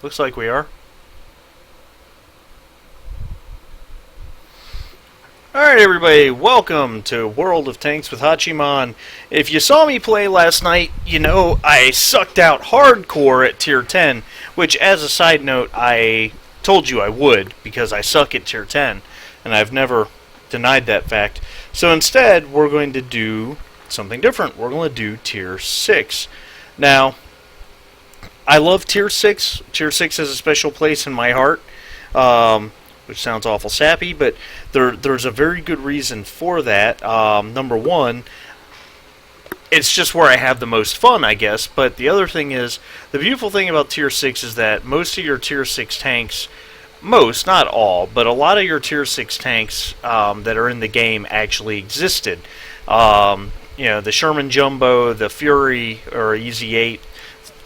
Looks like we are. Alright everybody, welcome to World of Tanks with Hachiman. If you saw me play last night, you know I sucked out hardcore at tier 10, which as a side note, I told you I would, because I suck at tier 10, and I've never denied that fact. So instead, we're going to do something different. We're going to do tier 6. Now, I love tier 6. Tier 6 has a special place in my heart. Which sounds awful sappy, but there's a very good reason for that. Number one, it's just where I have the most fun, I guess. But the other thing is, the beautiful thing about Tier 6 is that most of your Tier 6 tanks, most, not all, but a lot of your Tier 6 tanks that are in the game actually existed. You know, the Sherman Jumbo, the Fury, or Easy 8,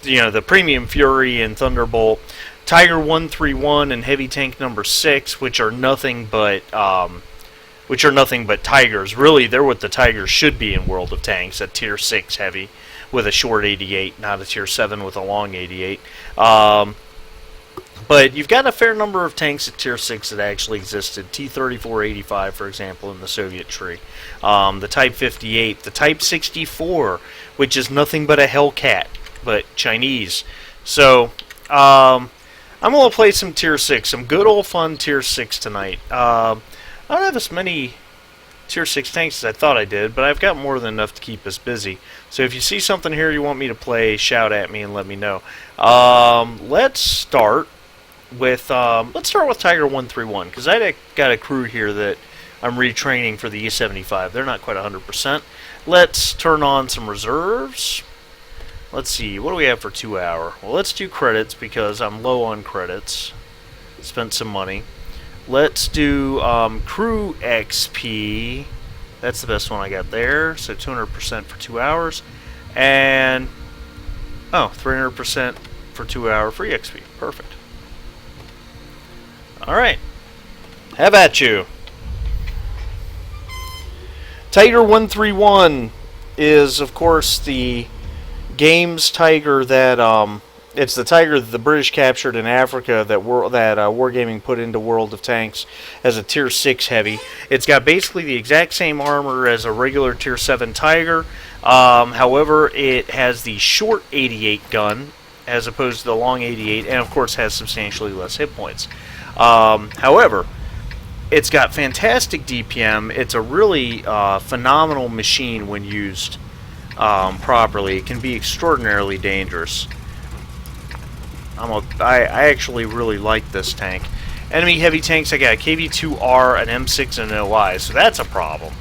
you know, the Premium Fury and Thunderbolt, Tiger 131 and Heavy Tank number 6, which are nothing but Tigers. Really, they're what the Tigers should be in World of Tanks, a Tier 6 heavy with a short 88, not a Tier 7 with a long 88. But you've got a fair number of tanks at Tier 6 that actually existed. T-34-85, for example, in the Soviet tree. The Type 58, the Type 64, which is nothing but a Hellcat, but Chinese. So, I'm going to play some Tier 6, some good old fun Tier 6 tonight. I don't have as many Tier 6 tanks as I thought I did, but I've got more than enough to keep us busy. So if you see something here you want me to play, shout at me and let me know. Let's start with Tiger 131, because I got a crew here that I'm retraining for the E75. They're not quite 100%. Let's turn on some reserves. Let's see, what do we have for 2 hour? Well, let's do credits because I'm low on credits. Spent some money. Let's do crew XP. That's the best one I got there. So 200% for 2 hours. And, 300% for 2 hour free XP. Perfect. Alright. Have at you. Tiger 131 is, of course, the game's Tiger that it's the Tiger that the British captured in Africa that Wargaming put into World of Tanks as a Tier 6 heavy. It's got basically the exact same armor as a regular Tier 7 Tiger. However, it has the short 88 gun as opposed to the long 88, and of course has substantially less hit points. However, it's got fantastic DPM. It's a really phenomenal machine when used properly. It can be extraordinarily dangerous. I actually really like this tank. Enemy heavy tanks, I got a KV-2R, an M6, and an OI, so that's a problem.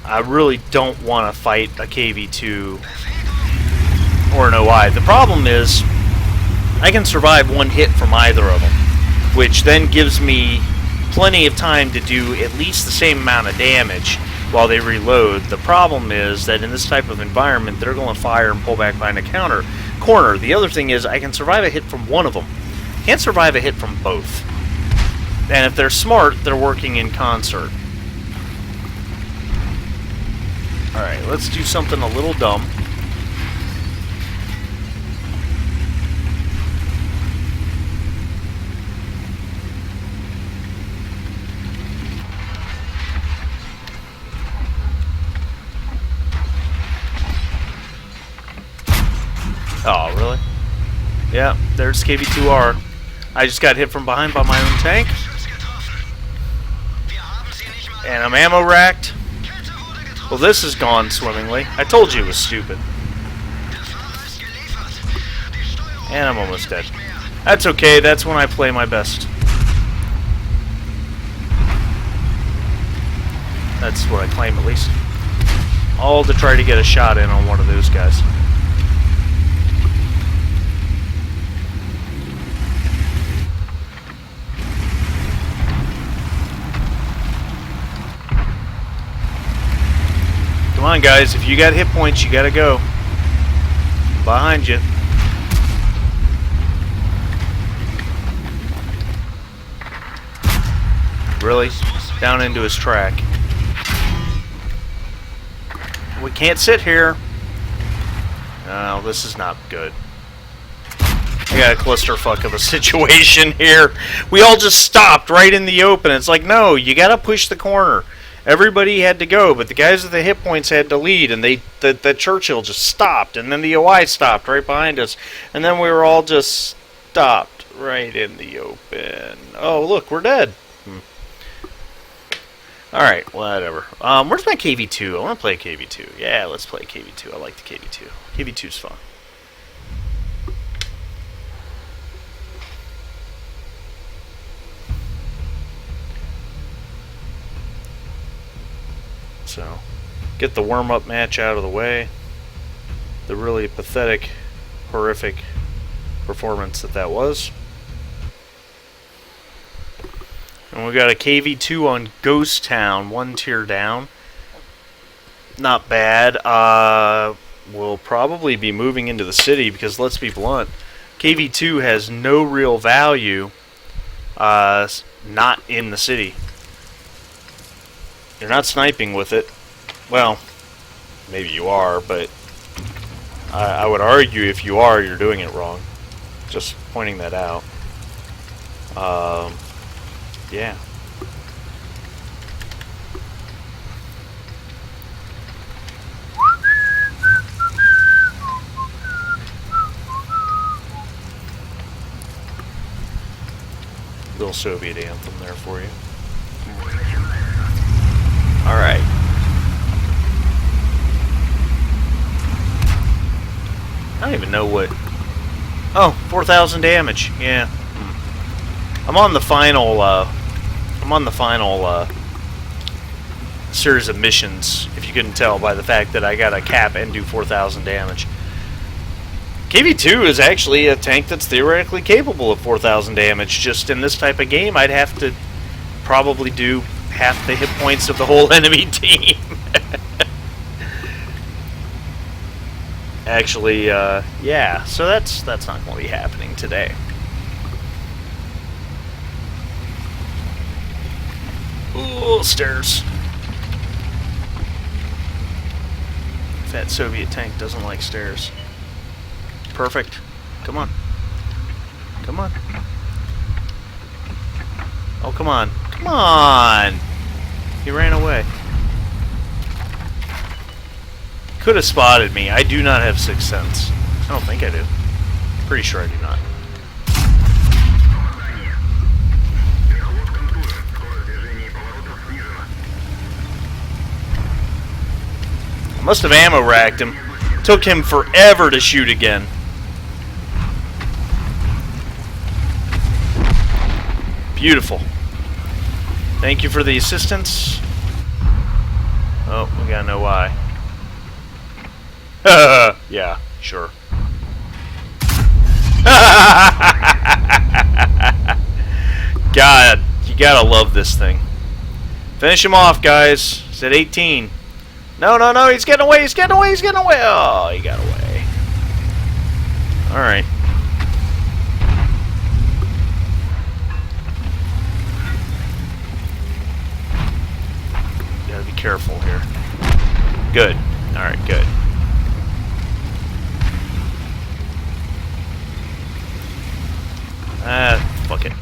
I really don't want to fight a KV-2 or an OI. The problem is, I can survive one hit from either of them, which then gives me plenty of time to do at least the same amount of damage while they reload. The problem is that in this type of environment, they're going to fire and pull back behind a corner. The other thing is I can survive a hit from one of them. Can't survive a hit from both. And if they're smart, they're working in concert. Alright, let's do something a little dumb. Oh, really? Yeah, there's KV-2R. I just got hit from behind by my own tank. And I'm ammo racked. Well, this has gone swimmingly. I told you it was stupid. And I'm almost dead. That's okay, that's when I play my best. That's what I claim, at least. All to try to get a shot in on one of those guys. Come on, guys. If you got hit points, you gotta go. Behind you. Really? Down into his track. We can't sit here. No, this is not good. I got a clusterfuck of a situation here. We all just stopped right in the open. It's like, no, you gotta push the corner. Everybody had to go, but the guys with the hit points had to lead, and the Churchill just stopped, and then the OI stopped right behind us, and then we were all just stopped right in the open. Oh, look, we're dead. Alright, whatever. Where's my KV2? I want to play KV2. Yeah, let's play KV2. I like the KV2. KV2's fun. So, get the warm-up match out of the way. The really pathetic, horrific performance that was. And we got a KV2 on Ghost Town, 1 tier down. Not bad. We'll probably be moving into the city because, let's be blunt, KV2 has no real value not in the city. You're not sniping with it. Well, maybe you are, but I would argue if you are, you're doing it wrong. Just pointing that out. Yeah. Little Soviet anthem there for you. Alright. I don't even know what... Oh, 4,000 damage. Yeah. I'm on the final, series of missions, if you couldn't tell by the fact that I got a cap and do 4,000 damage. KV2 is actually a tank that's theoretically capable of 4,000 damage. Just in this type of game, I'd have to probably do half the hit points of the whole enemy team. Actually, yeah, so that's not going to be happening today. Ooh, stairs. That Soviet tank doesn't like stairs. Perfect. Come on. Come on. Oh, come on. Come on! He ran away. Could have spotted me. I do not have Sixth Sense. I don't think I do. Pretty sure I do not. I must have ammo racked him. Took him forever to shoot again. Beautiful. Thank you for the assistance. Oh, we gotta know why. Yeah, sure. God, you gotta love this thing. Finish him off, guys. He's at 18. No, no, no, he's getting away, he's getting away, he's getting away. Oh, he got away. Alright. Gotta be careful here. Good. Alright, good. Fuck it.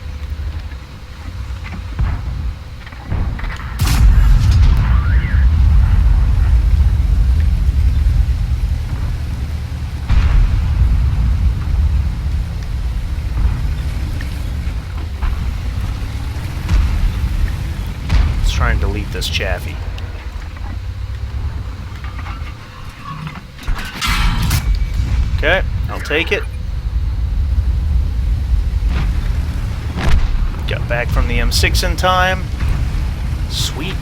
Let's try and delete this Chaffee. Okay, I'll take it. Got back from the M6 in time. Sweet.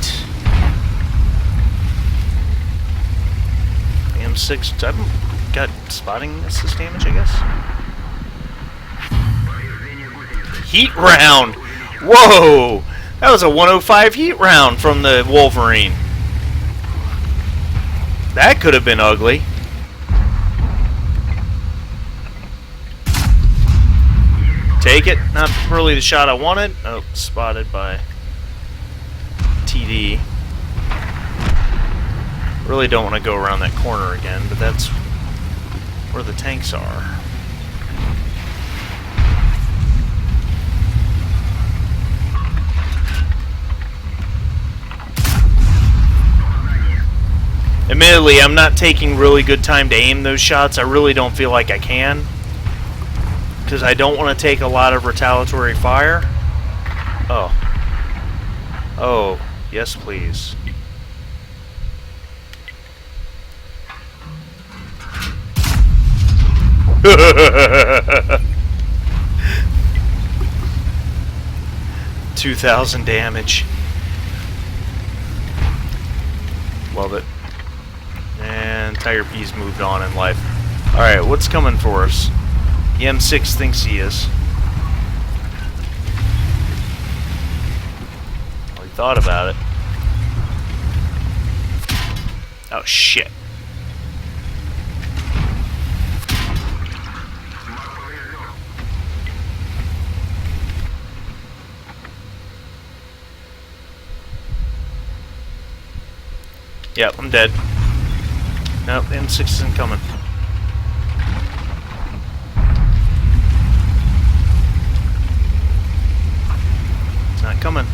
The M6, I've got spotting assist damage, I guess. Heat round! Whoa! That was a 105 heat round from the Wolverine. That could have been ugly. Take it. Not really the shot I wanted. Oh, spotted by TD. Really don't want to go around that corner again, but that's where the tanks are. Admittedly, I'm not taking really good time to aim those shots. I really don't feel like I can, because I don't want to take a lot of retaliatory fire. Oh. Oh, yes please. $2,000 damage. Love it. And Tiger P's moved on in life. Alright, what's coming for us? The M6 thinks he is. Well, he thought about it. Oh, shit. Yep, I'm dead. Nope, the M6 isn't coming. It's not coming.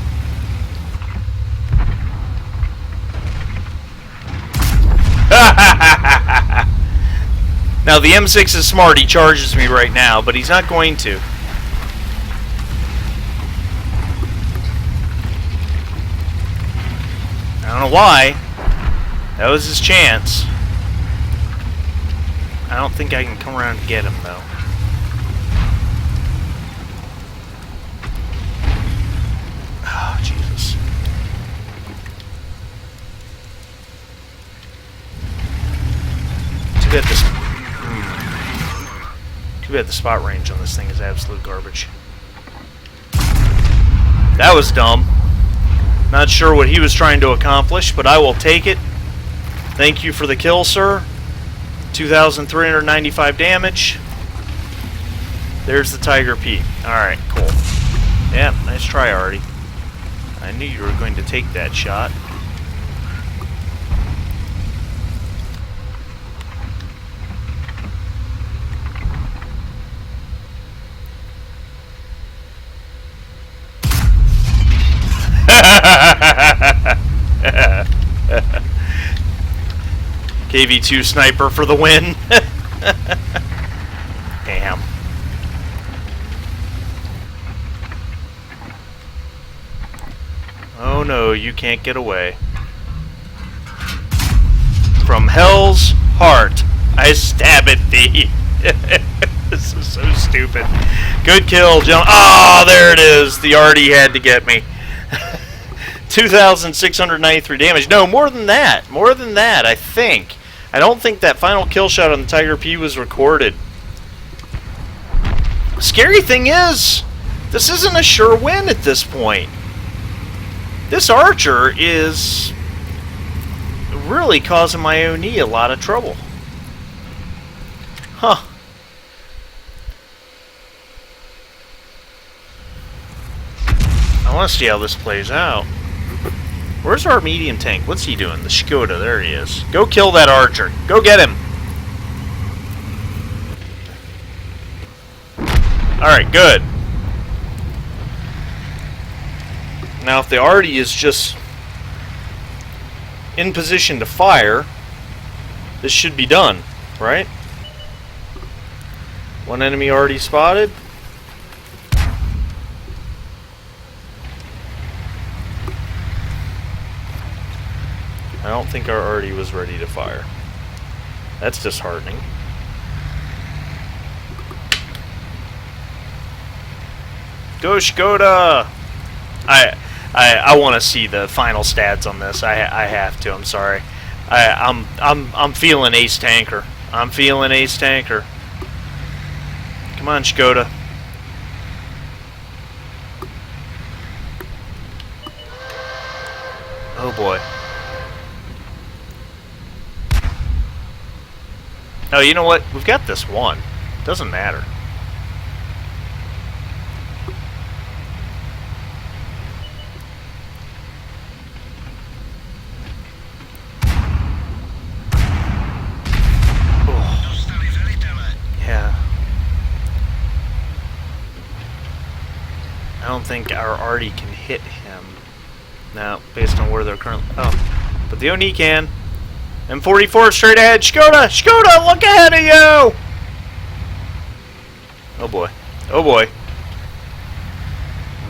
Now the M6 is smart, he charges me right now, but he's not going to. I don't know why. That was his chance. I don't think I can come around and get him, though. Oh, Jesus. Too bad the spot range on this thing is absolute garbage. That was dumb. Not sure what he was trying to accomplish, but I will take it. Thank you for the kill, sir. 2,395 damage. There's the Tiger P. Alright, cool. Yeah, nice try, Artie. I knew you were going to take that shot. KV2 sniper for the win. Damn. Oh no, you can't get away. From hell's heart, I stab at thee. This is so stupid. Good kill, John. Ah, oh, there it is. The Artie had to get me. 2,693 damage. No, more than that. More than that, I think. I don't think that final kill shot on the Tiger P was recorded. Scary thing is, this isn't a sure win at this point. This Archer is really causing my ONE a lot of trouble. Huh. I want to see how this plays out. Where's our medium tank? What's he doing? The Skoda. There he is. Go kill that Archer. Go get him. Alright, good. Now, if the Artie is just in position to fire, this should be done, right? One enemy Artie spotted. I don't think our Artie was ready to fire. That's disheartening. Go Skoda! I want to see the final stats on this. I have to. I'm sorry. I'm feeling Ace Tanker. I'm feeling Ace Tanker. Come on, Skoda. Oh boy. Oh, you know what? We've got this one. Doesn't matter. Yeah. I don't think our Artie can hit him. Now, based on where they're currently... Oh. But the ONE can. M44 straight ahead. Škoda! Škoda, look ahead of you! Oh boy. Oh boy.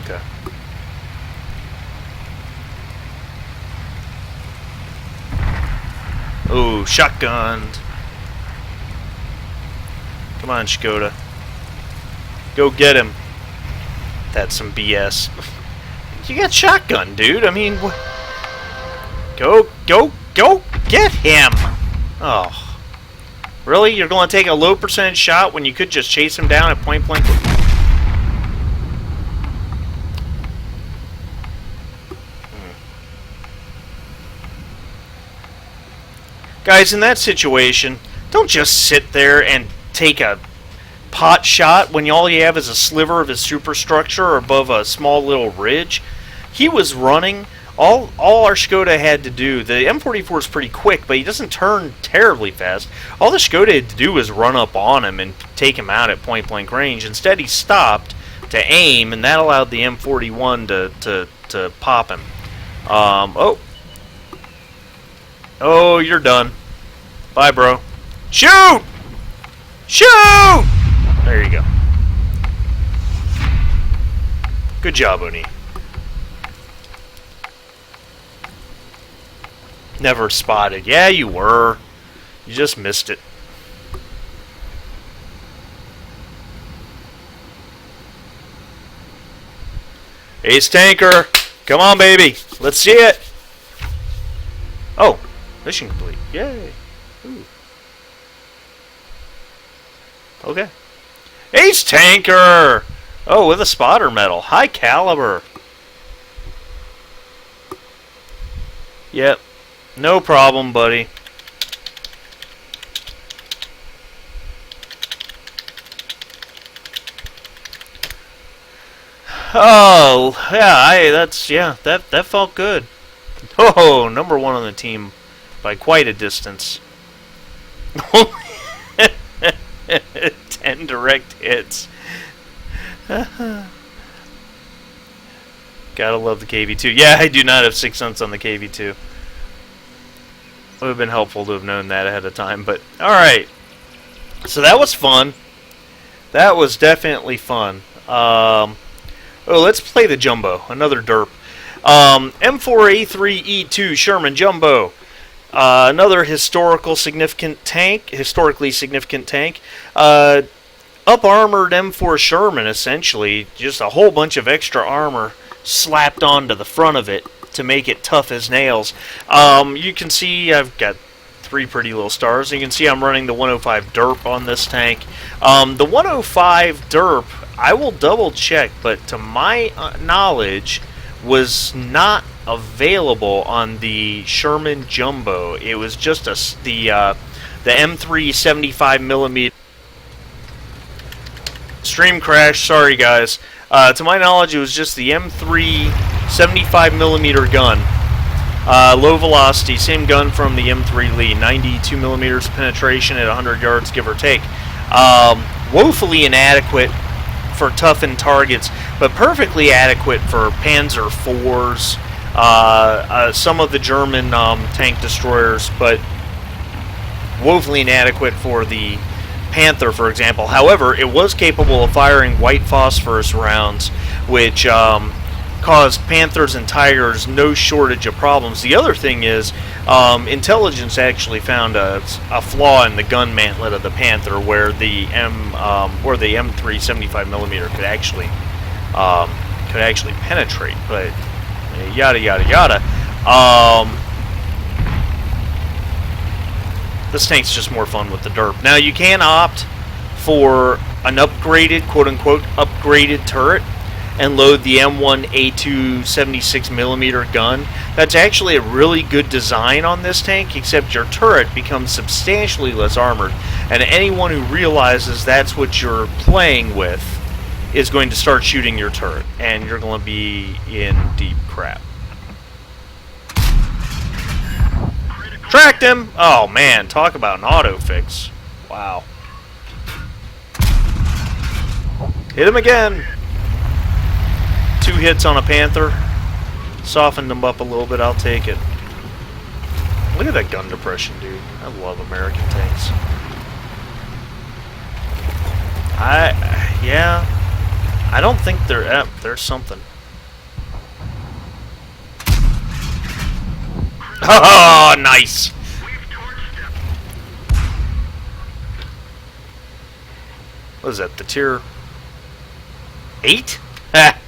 Okay. Ooh, shotgunned. Come on, Škoda. Go get him. That's some BS. You got shotgun, dude. I mean, go get him. Oh. Really? You're going to take a low percentage shot when you could just chase him down at point blank? Guys, in that situation, don't just sit there and take a pot shot when all you have is a sliver of his superstructure above a small little ridge. He was running. All our Škoda had to do, the M44 is pretty quick, but he doesn't turn terribly fast. All the Škoda had to do was run up on him and take him out at point blank range. Instead, he stopped to aim, and that allowed the M41 to pop him. Oh, you're done. Bye, bro. Shoot! Shoot! There you go. Good job, Oni. Never spotted. Yeah, you were. You just missed it. Ace Tanker! Come on, baby! Let's see it! Oh, mission complete. Yay! Ooh. Okay. Ace Tanker! Oh, with a spotter medal. High caliber. Yep. No problem, buddy. Oh, yeah, that felt good. Oh, number one on the team by quite a distance. 10 direct hits. Gotta love the KV2. Yeah, I do not have 6 cents on the KV2. It would have been helpful to have known that ahead of time, but alright. So that was fun. That was definitely fun. Let's play the Jumbo. Another derp. M4A3E2 Sherman Jumbo. Another historically significant tank. Up-armored M4 Sherman, essentially. Just a whole bunch of extra armor slapped onto the front of it to make it tough as nails. You can see I've got 3 pretty little stars. You can see I'm running the 105 derp on this tank. The 105 derp, I will double check, but to my knowledge, was not available on the Sherman Jumbo. It was just the M3 75mm. Stream crash, sorry guys. To my knowledge, it was just the M3 75mm gun. Low velocity, same gun from the M3 Lee, 92mm penetration at 100 yards, give or take. Woefully inadequate for toughened targets, but perfectly adequate for Panzer IVs, some of the German tank destroyers, but woefully inadequate for the Panther, for example. However, it was capable of firing white phosphorus rounds, which caused Panthers and Tigers no shortage of problems. The other thing is, intelligence actually found a flaw in the gun mantlet of the Panther, where the M3 75mm could actually penetrate. But yada yada yada. This tank's just more fun with the derp. Now you can opt for an upgraded, quote-unquote, upgraded turret and load the M1A2 76mm gun. That's actually a really good design on this tank, except your turret becomes substantially less armored, and anyone who realizes that's what you're playing with is going to start shooting your turret, and you're going to be in deep crap. Tracked him! Oh man, talk about an auto fix. Wow. Hit him again! 2 hits on a Panther. Softened him up a little bit, I'll take it. Look at that gun depression, dude. I love American tanks. Yeah. I don't think they're... there's something. Oh, nice! What is that, the tier 8? Ah.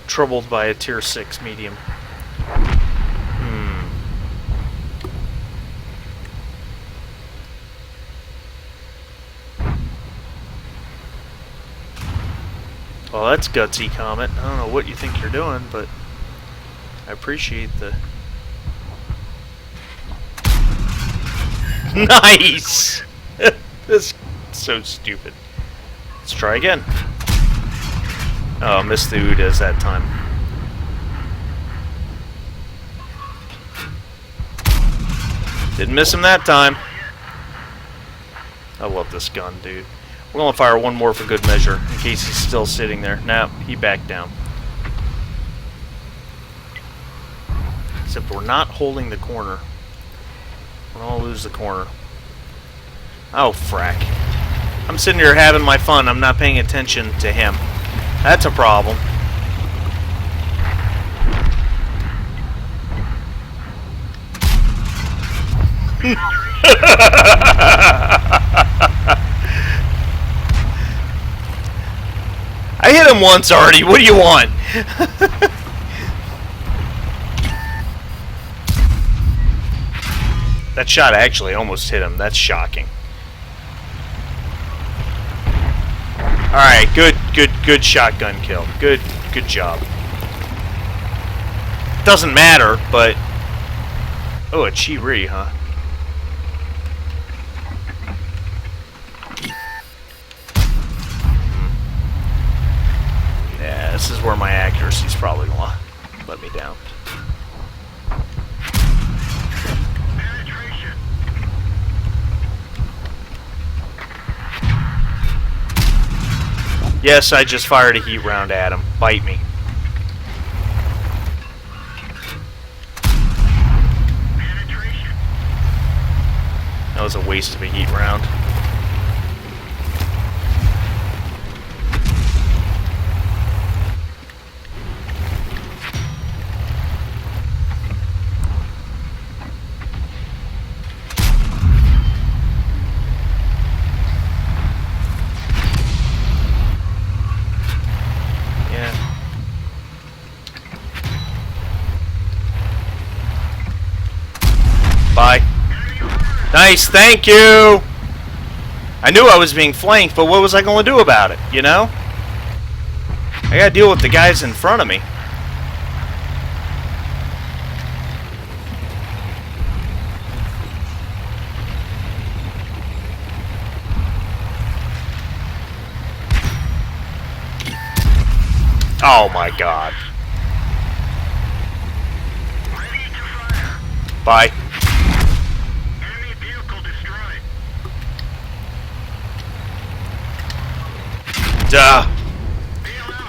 Troubled by a tier 6 medium. Well, that's gutsy, Comet. I don't know what you think you're doing, but I appreciate the... Nice! That's so stupid. Let's try again. Oh, missed the Udas that time. Didn't miss him that time. I love this gun, dude. We're gonna fire one more for good measure, in case he's still sitting there. Now, he backed down. Except we're not holding the corner. We're gonna lose the corner. Oh, frack. I'm sitting here having my fun. I'm not paying attention to him. That's a problem. I hit him once already. What do you want? That shot actually almost hit him. That's shocking. Alright, good shotgun kill. Good job. Doesn't matter, but... Oh, a Chi-Ri, huh? Yeah, this is where my accuracy's probably gonna let me down. Yes, I just fired a heat round at him. Bite me. That was a waste of a heat round. Bye. Nice, thank you! I knew I was being flanked, but what was I going to do about it, you know? I gotta deal with the guys in front of me. Oh my god. Bye. Enemy vehicle destroyed. Duh.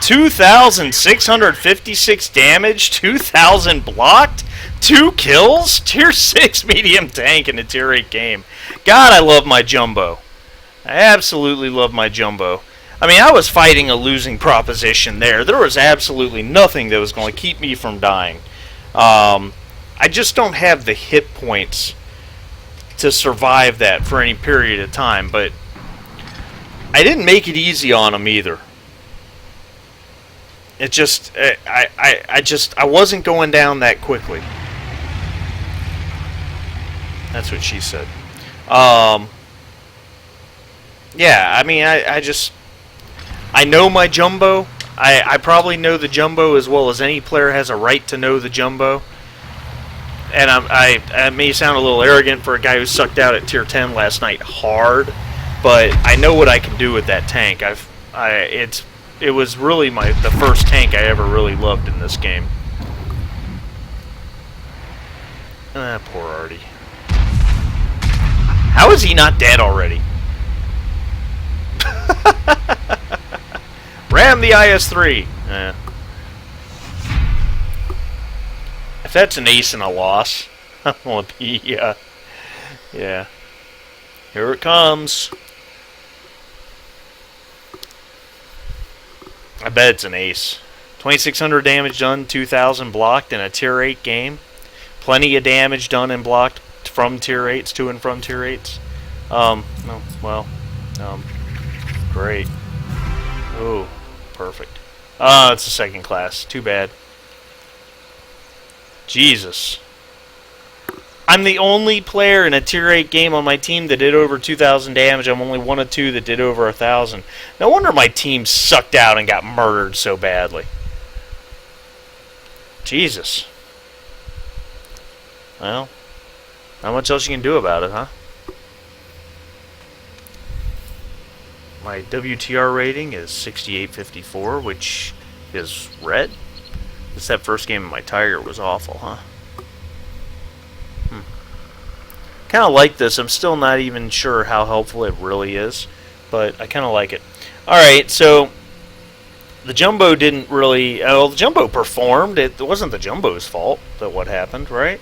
2,656 damage, 2,000 blocked, 2 kills, tier 6 medium tank in a tier 8 game. God, I love my jumbo. I absolutely love my jumbo. I mean, I was fighting a losing proposition there. There was absolutely nothing that was going to keep me from dying. I just don't have the hit points to survive that for any period of time, but I didn't make it easy on him either. It just, I wasn't going down that quickly. That's what she said. Yeah, I mean, I know my jumbo. I probably know the jumbo as well as any player has a right to know the jumbo. And I may sound a little arrogant for a guy who sucked out at tier 10 last night hard, but I know what I can do with that tank. It was really the first tank I ever really loved in this game. Poor Artie. How is he not dead already? Ram the IS-3. I If that's an ace and a loss, I'm gonna be, yeah. Here it comes. I bet it's an ace. 2,600 damage done, 2,000 blocked in a tier 8 game. Plenty of damage done and blocked from tier 8s, to and from tier 8s. Great. Oh, perfect. It's a second class. Too bad. Jesus. I'm the only player in a tier 8 game on my team that did over 2,000 damage. I'm only one of two that did over 1,000. No wonder my team sucked out and got murdered so badly. Jesus. Well, not much else you can do about it, huh? My WTR rating is 6854, which is red. Just that first game of my Tiger was awful, huh? Kind of like this. I'm still not even sure how helpful it really is, but I kind of like it. Alright, so the Jumbo didn't really... Well, the Jumbo performed. It wasn't the Jumbo's fault that what happened, right?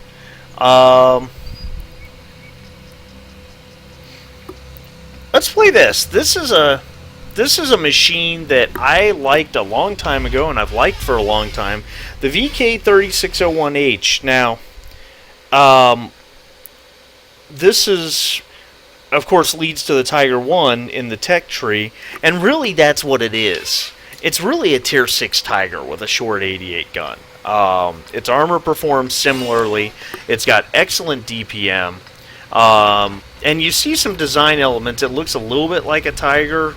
Let's play this. This is a machine that I liked a long time ago, and I've liked for a long time. The VK3601H. Now, this is, of course, leads to the Tiger 1 in the tech tree, and really that's what it is. It's really a tier 6 Tiger with a short 88 gun. Its armor performs similarly. It's got excellent DPM. And you see some design elements. It looks a little bit like a Tiger.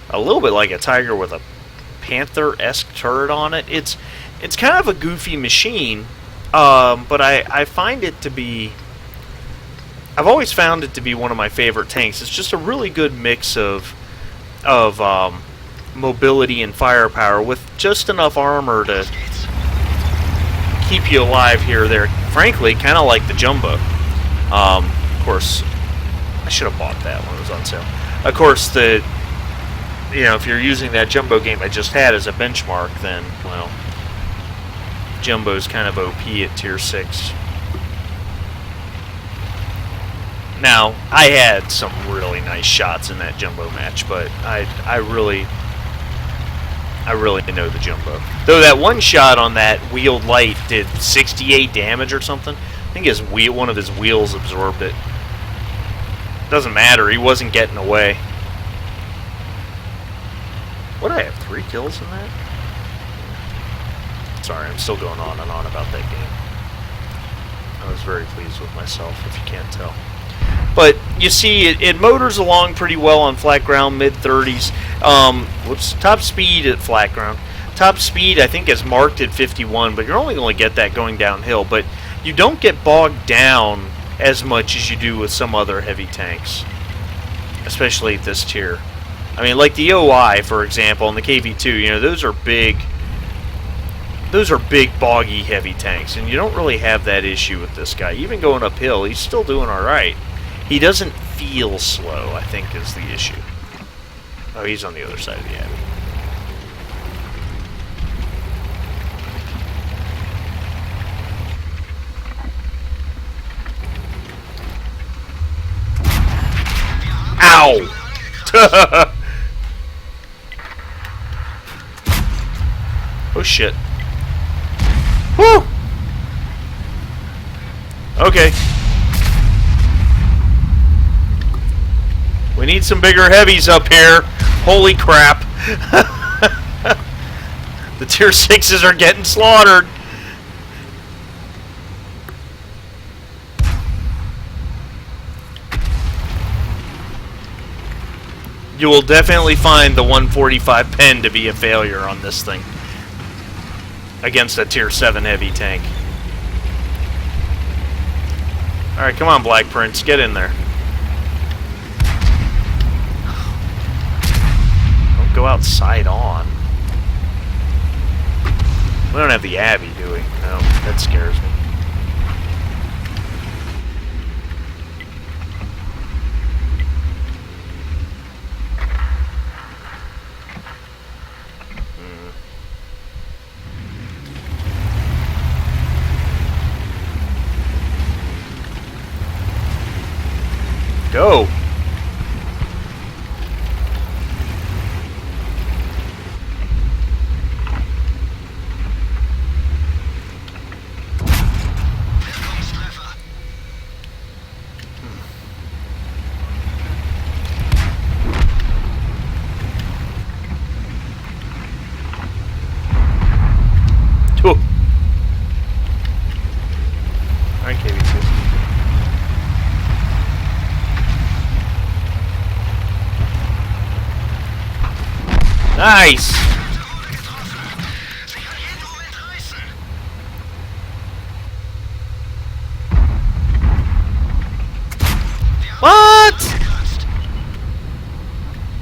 A little bit like a Tiger with a Panther-esque turret on it. It's kind of a goofy machine, but I find it to be... I've always found it to be one of my favorite tanks. It's just a really good mix of mobility and firepower with just enough armor to keep you alive here or there. Frankly, kind of like the Jumbo. Of course, I should have bought that when it was on sale. Of course, if you're using that Jumbo game I just had as a benchmark, then, well, Jumbo's kind of OP at tier 6. Now, I had some really nice shots in that Jumbo match, but I really know the Jumbo. Though that one shot on that wheeled light did 68 damage or something. I think one of his wheels absorbed it. Doesn't matter, he wasn't getting away. What, I have 3 kills in that? Sorry, I'm still going on and on about that game. I was very pleased with myself, if you can't tell. But you see, it motors along pretty well on flat ground, mid-30s. Top speed at flat ground. Top speed, I think, is marked at 51, but you're only going to get that going downhill. But you don't get bogged down as much as you do with some other heavy tanks, especially at this tier. I mean, like the OI, for example, and the KV-2, those are big... Those are big, boggy, heavy tanks, and you don't really have that issue with this guy. Even going uphill, he's still doing alright. He doesn't feel slow, I think, is the issue. Oh, he's on the other side of the abbey. Ow! Oh, shit. Woo! Okay. We need some bigger heavies up here. Holy crap. The tier 6s are getting slaughtered. You will definitely find the 145 pen to be a failure on this thing against a tier 7 heavy tank. Alright, come on, Black Prince, get in there. Don't go outside on. We don't have the Abbey, do we? No, that scares me. no. Oh. Alright, KV2. Nice! What?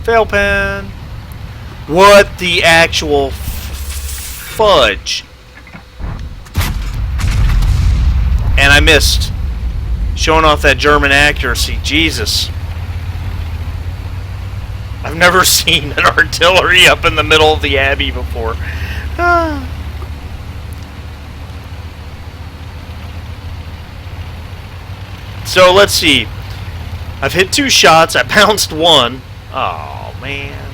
Fail pen. What the actual fudge? And I missed. Showing off that German accuracy. Jesus. I've never seen an artillery up in the middle of the Abbey before. Ah. So let's see. I've hit 2 shots. I bounced 1. Oh, man.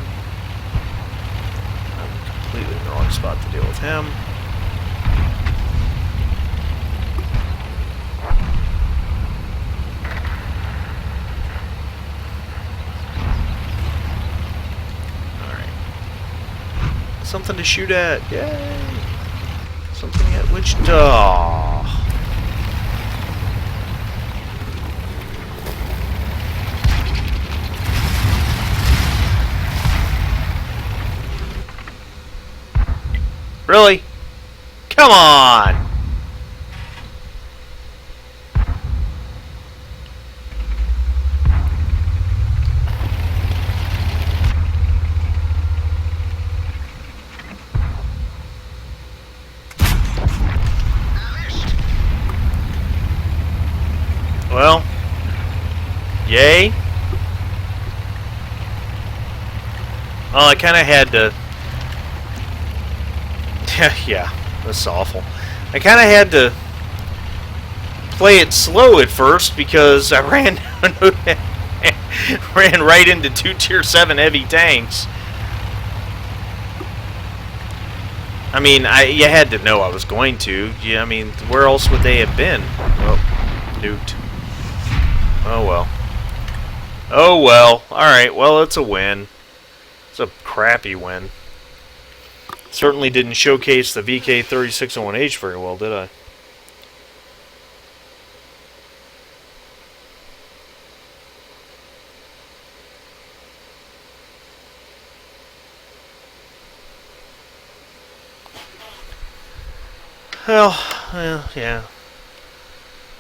I'm completely in the wrong spot to deal with him. Something to shoot at. Yay! Something at which... Oh. Really? Come on! Well, yay. Well, I kind of had to... yeah, that's awful. I kind of had to play it slow at first because I ran ran right into 2 Tier 7 heavy tanks. I mean, you had to know I was going to. Yeah, I mean, where else would they have been? Well, nuked. Oh well. Oh well. Alright, well, it's a win. It's a crappy win. Certainly didn't showcase the VK3601H very well, did I? Well, yeah.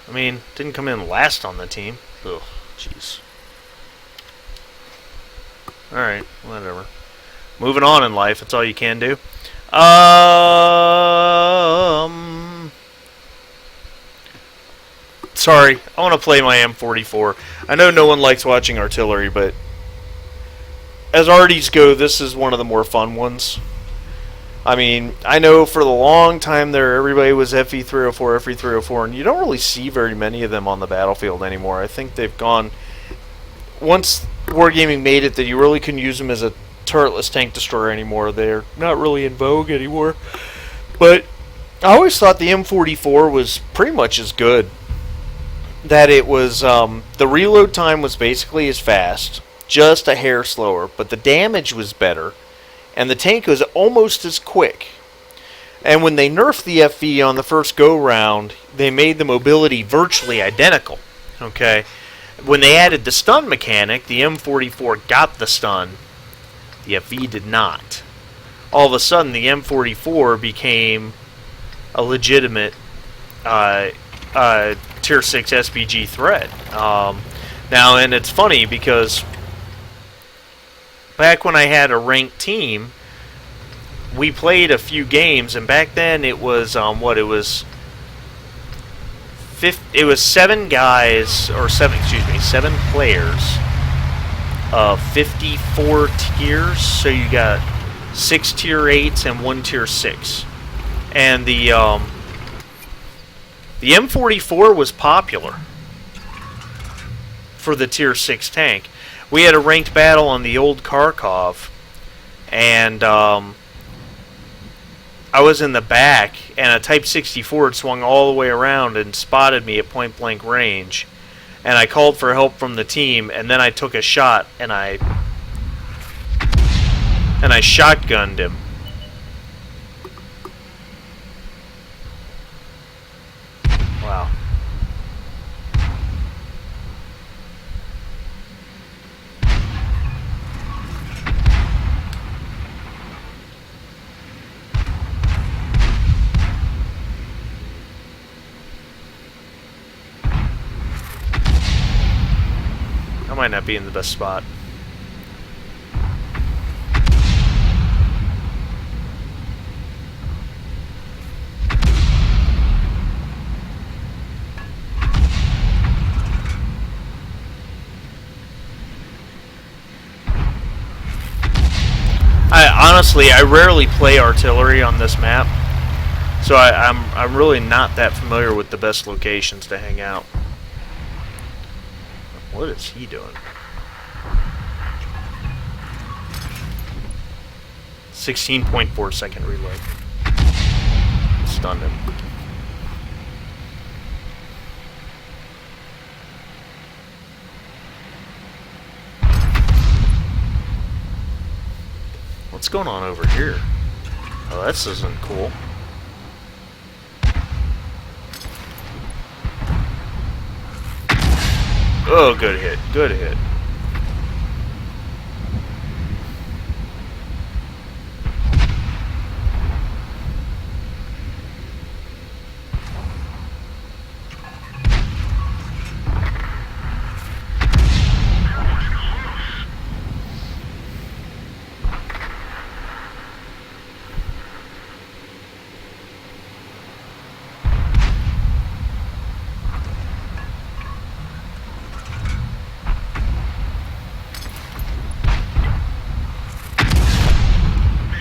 I mean, didn't come in last on the team. Ugh, jeez. Alright, whatever. Moving on in life, that's all you can do. Sorry, I want to play my M44. I know no one likes watching artillery, but as arties go, this is one of the more fun ones. I mean, I know for the long time there, everybody was FE304, FE304, and you don't really see very many of them on the battlefield anymore. I think they've gone... Once Wargaming made it that you really couldn't use them as a turretless tank destroyer anymore, they're not really in vogue anymore. But I always thought the M44 was pretty much as good. That it was... the reload time was basically as fast, just a hair slower, but the damage was better. And the tank was almost as quick. And when they nerfed the FE on the first go-round, they made the mobility virtually identical. Okay? When they added the stun mechanic, the M44 got the stun. The FE did not. All of a sudden, the M44 became a legitimate Tier 6 SPG threat. Now, and it's funny because... back when I had a ranked team, we played a few games, and back then it was it was 7 guys, or 7 players of 54 tiers. So you got 6 tier 8s and 1 tier 6, and the M44 was popular for the tier 6 tank. We had a ranked battle on the old Kharkov, and I was in the back, and a Type 64 had swung all the way around and spotted me at point blank range. And I called for help from the team, and then I took a shot, and I shotgunned him. Wow. I might not be in the best spot. Honestly, I rarely play artillery on this map, so I'm really not that familiar with the best locations to hang out. What is he doing? 16.4 second reload. Stunned him. What's going on over here? Oh, this isn't cool. Oh, good hit. Good hit.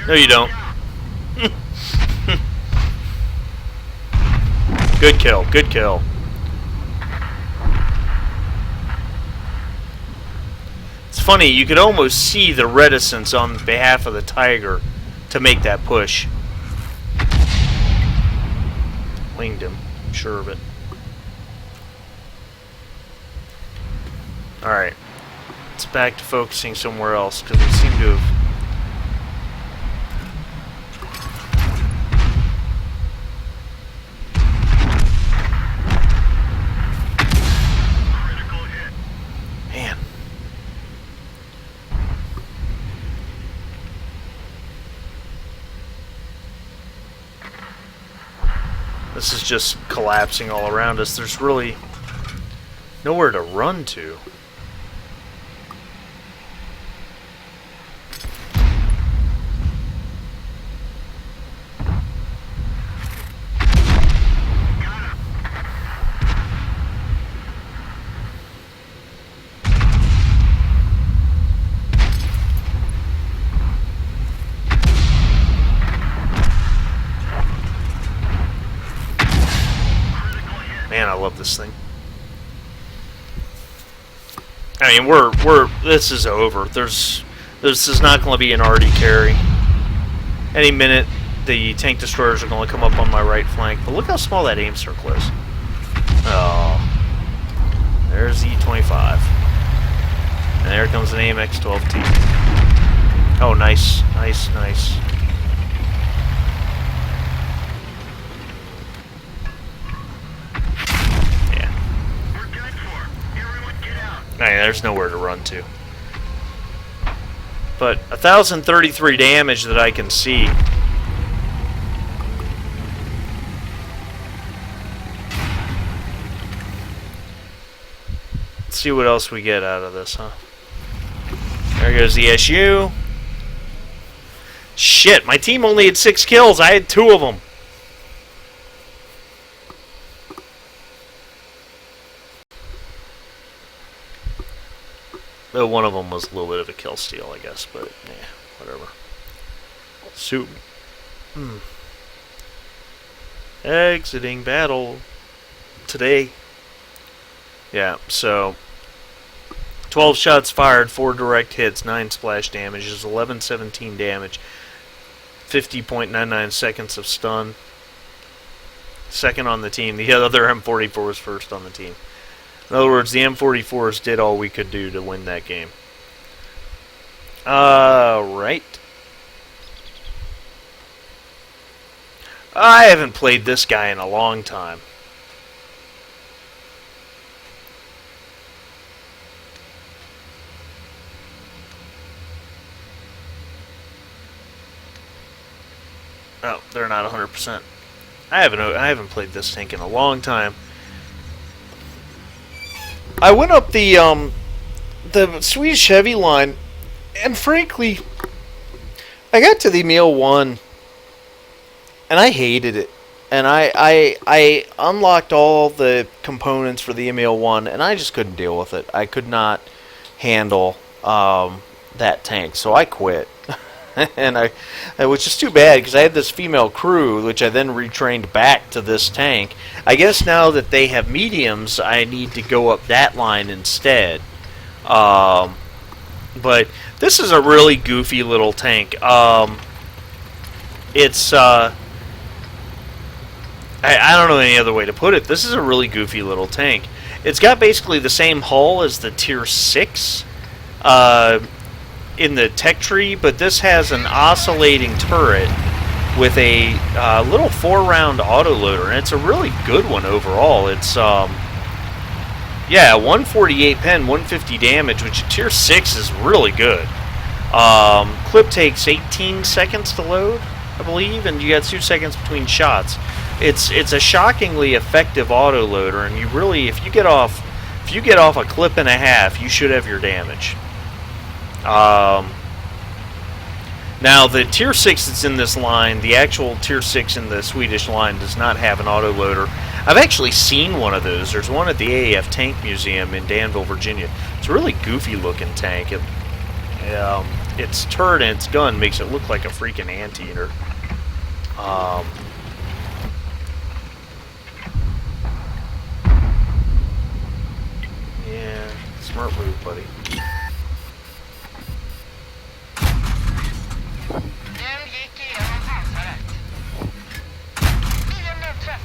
No, you don't. Good kill. Good kill. It's funny, you could almost see the reticence on behalf of the Tiger to make that push. Winged him. I'm sure of it. Alright. It's back to focusing somewhere else, because we seem to have... Man. This is just collapsing all around us. There's really nowhere to run to. Man, I love this thing. I mean, this is over. This is not going to be an arty carry. Any minute, the tank destroyers are going to come up on my right flank. But look how small that aim circle is. Oh, there's the E-25, and there comes an AMX-12T. Oh, nice, nice, nice. There's nowhere to run to. But 1,033 damage that I can see. Let's see what else we get out of this, huh? There goes the SU. Shit, my team only had 6 kills. I had 2 of them. Though one of them was a little bit of a kill steal, I guess, but yeah, whatever. Soup. Exiting battle today. Yeah, so 12 shots fired, 4 direct hits, 9 splash damages, 1117 damage, 50.99 seconds of stun. Second on the team. The other M44 was first on the team. In other words, the M44s did all we could do to win that game. Right. I haven't played this guy in a long time. Oh, they're not 100%. I haven't played this tank in a long time. I went up the Swedish heavy line, and frankly, I got to the Emil 1, and I hated it. And I unlocked all the components for the Emil 1, and I just couldn't deal with it. I could not handle that tank, so I quit. And it was just too bad, because I had this female crew, which I then retrained back to this tank. I guess now that they have mediums, I need to go up that line instead. But this is a really goofy little tank. It's I don't know any other way to put it. This is a really goofy little tank. It's got basically the same hull as the Tier 6. In the tech tree, but this has an oscillating turret with a little 4-round autoloader, and it's a really good one overall. It's 148 pen, 150 damage, which at tier 6 is really good. Clip takes 18 seconds to load, I believe, and you got 2 seconds between shots. It's a shockingly effective autoloader, and you really, if you get off a clip and a half, you should have your damage. Now, the Tier 6 that's in this line, the actual Tier 6 in the Swedish line, does not have an autoloader. I've actually seen one of those. There's one at the AAF Tank Museum in Danville, Virginia. It's a really goofy-looking tank. Its turret and its gun makes it look like a freaking anteater. Yeah, smart move, buddy.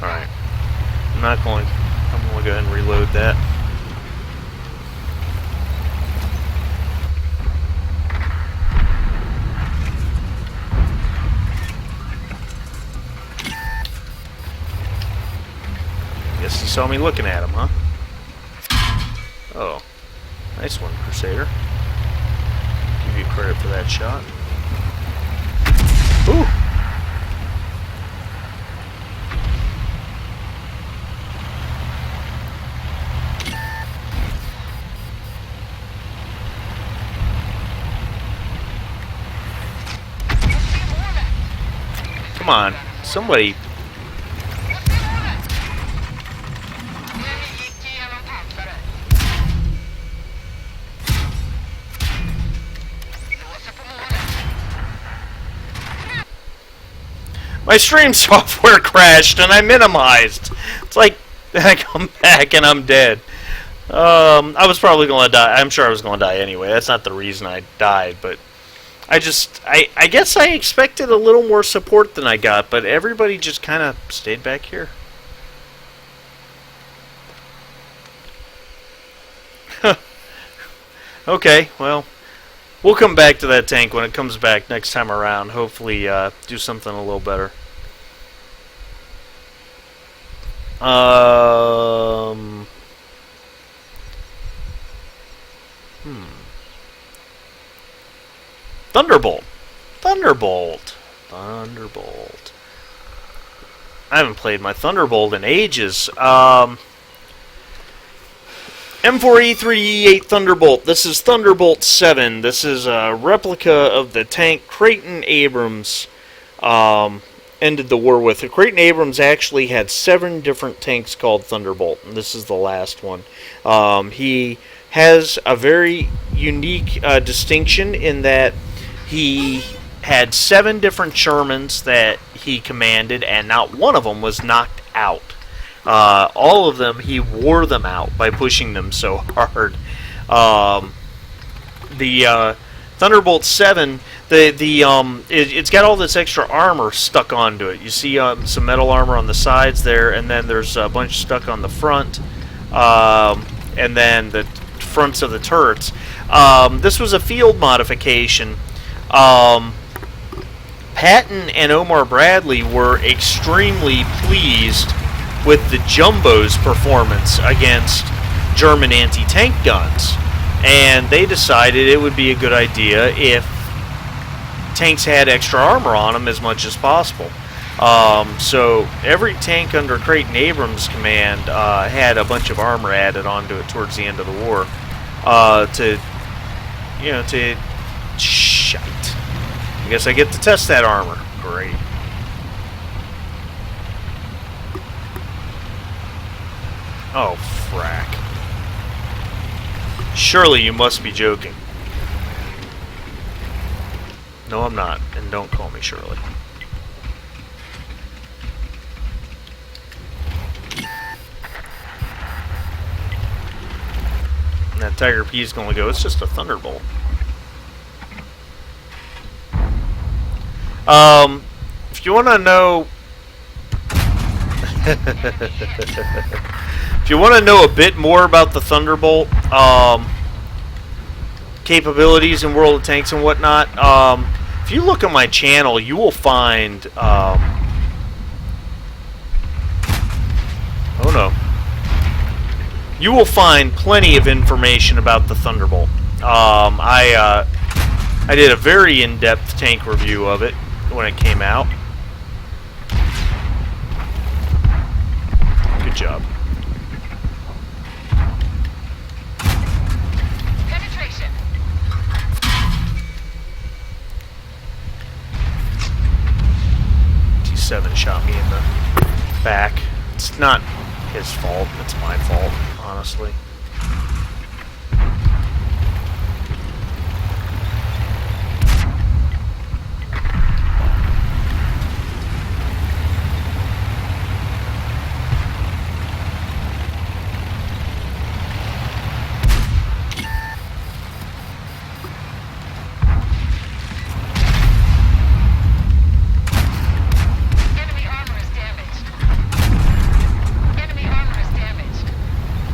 Alright. I'm going to go ahead and reload that. Guess you saw me looking at him, huh? Oh. Nice one, Crusader. Give you credit for that shot. Ooh! Come on, somebody. My stream software crashed and I minimized. It's like I come back and I'm dead. I was probably going to die. I'm sure I was going to die anyway. That's not the reason I died, but I guess I expected a little more support than I got, but everybody just kind of stayed back here. Okay, well, we'll come back to that tank when it comes back next time around. Hopefully, do something a little better. Thunderbolt. Thunderbolt. Thunderbolt. I haven't played my Thunderbolt in ages. M4E3E8 Thunderbolt. This is Thunderbolt 7. This is a replica of the tank Creighton Abrams ended the war with. Creighton Abrams actually had 7 different tanks called Thunderbolt, and this is the last one. He has a very unique distinction in that he had 7 different Shermans that he commanded, and not one of them was knocked out. All of them, he wore them out by pushing them so hard. The Thunderbolt 7, it's got all this extra armor stuck onto it. You see some metal armor on the sides there, and then there's a bunch stuck on the front, and then the fronts of the turrets. This was a field modification. Patton and Omar Bradley were extremely pleased with the Jumbo's performance against German anti-tank guns, and they decided it would be a good idea if tanks had extra armor on them as much as possible. So every tank under Creighton Abrams' command had a bunch of armor added onto it towards the end of the war to shite. I guess I get to test that armor. Great. Oh, frack. Surely you must be joking. No, I'm not. And don't call me Shirley. And that Tiger P is going to go, it's just a Thunderbolt. If you want to know... If you want to know a bit more about the Thunderbolt capabilities in World of Tanks and whatnot, if you look on my channel, you will find... oh no. You will find plenty of information about the Thunderbolt. I did a very in-depth tank review of it when it came out. Good job. Penetration. T7 shot me in the back. It's not his fault, it's my fault, honestly.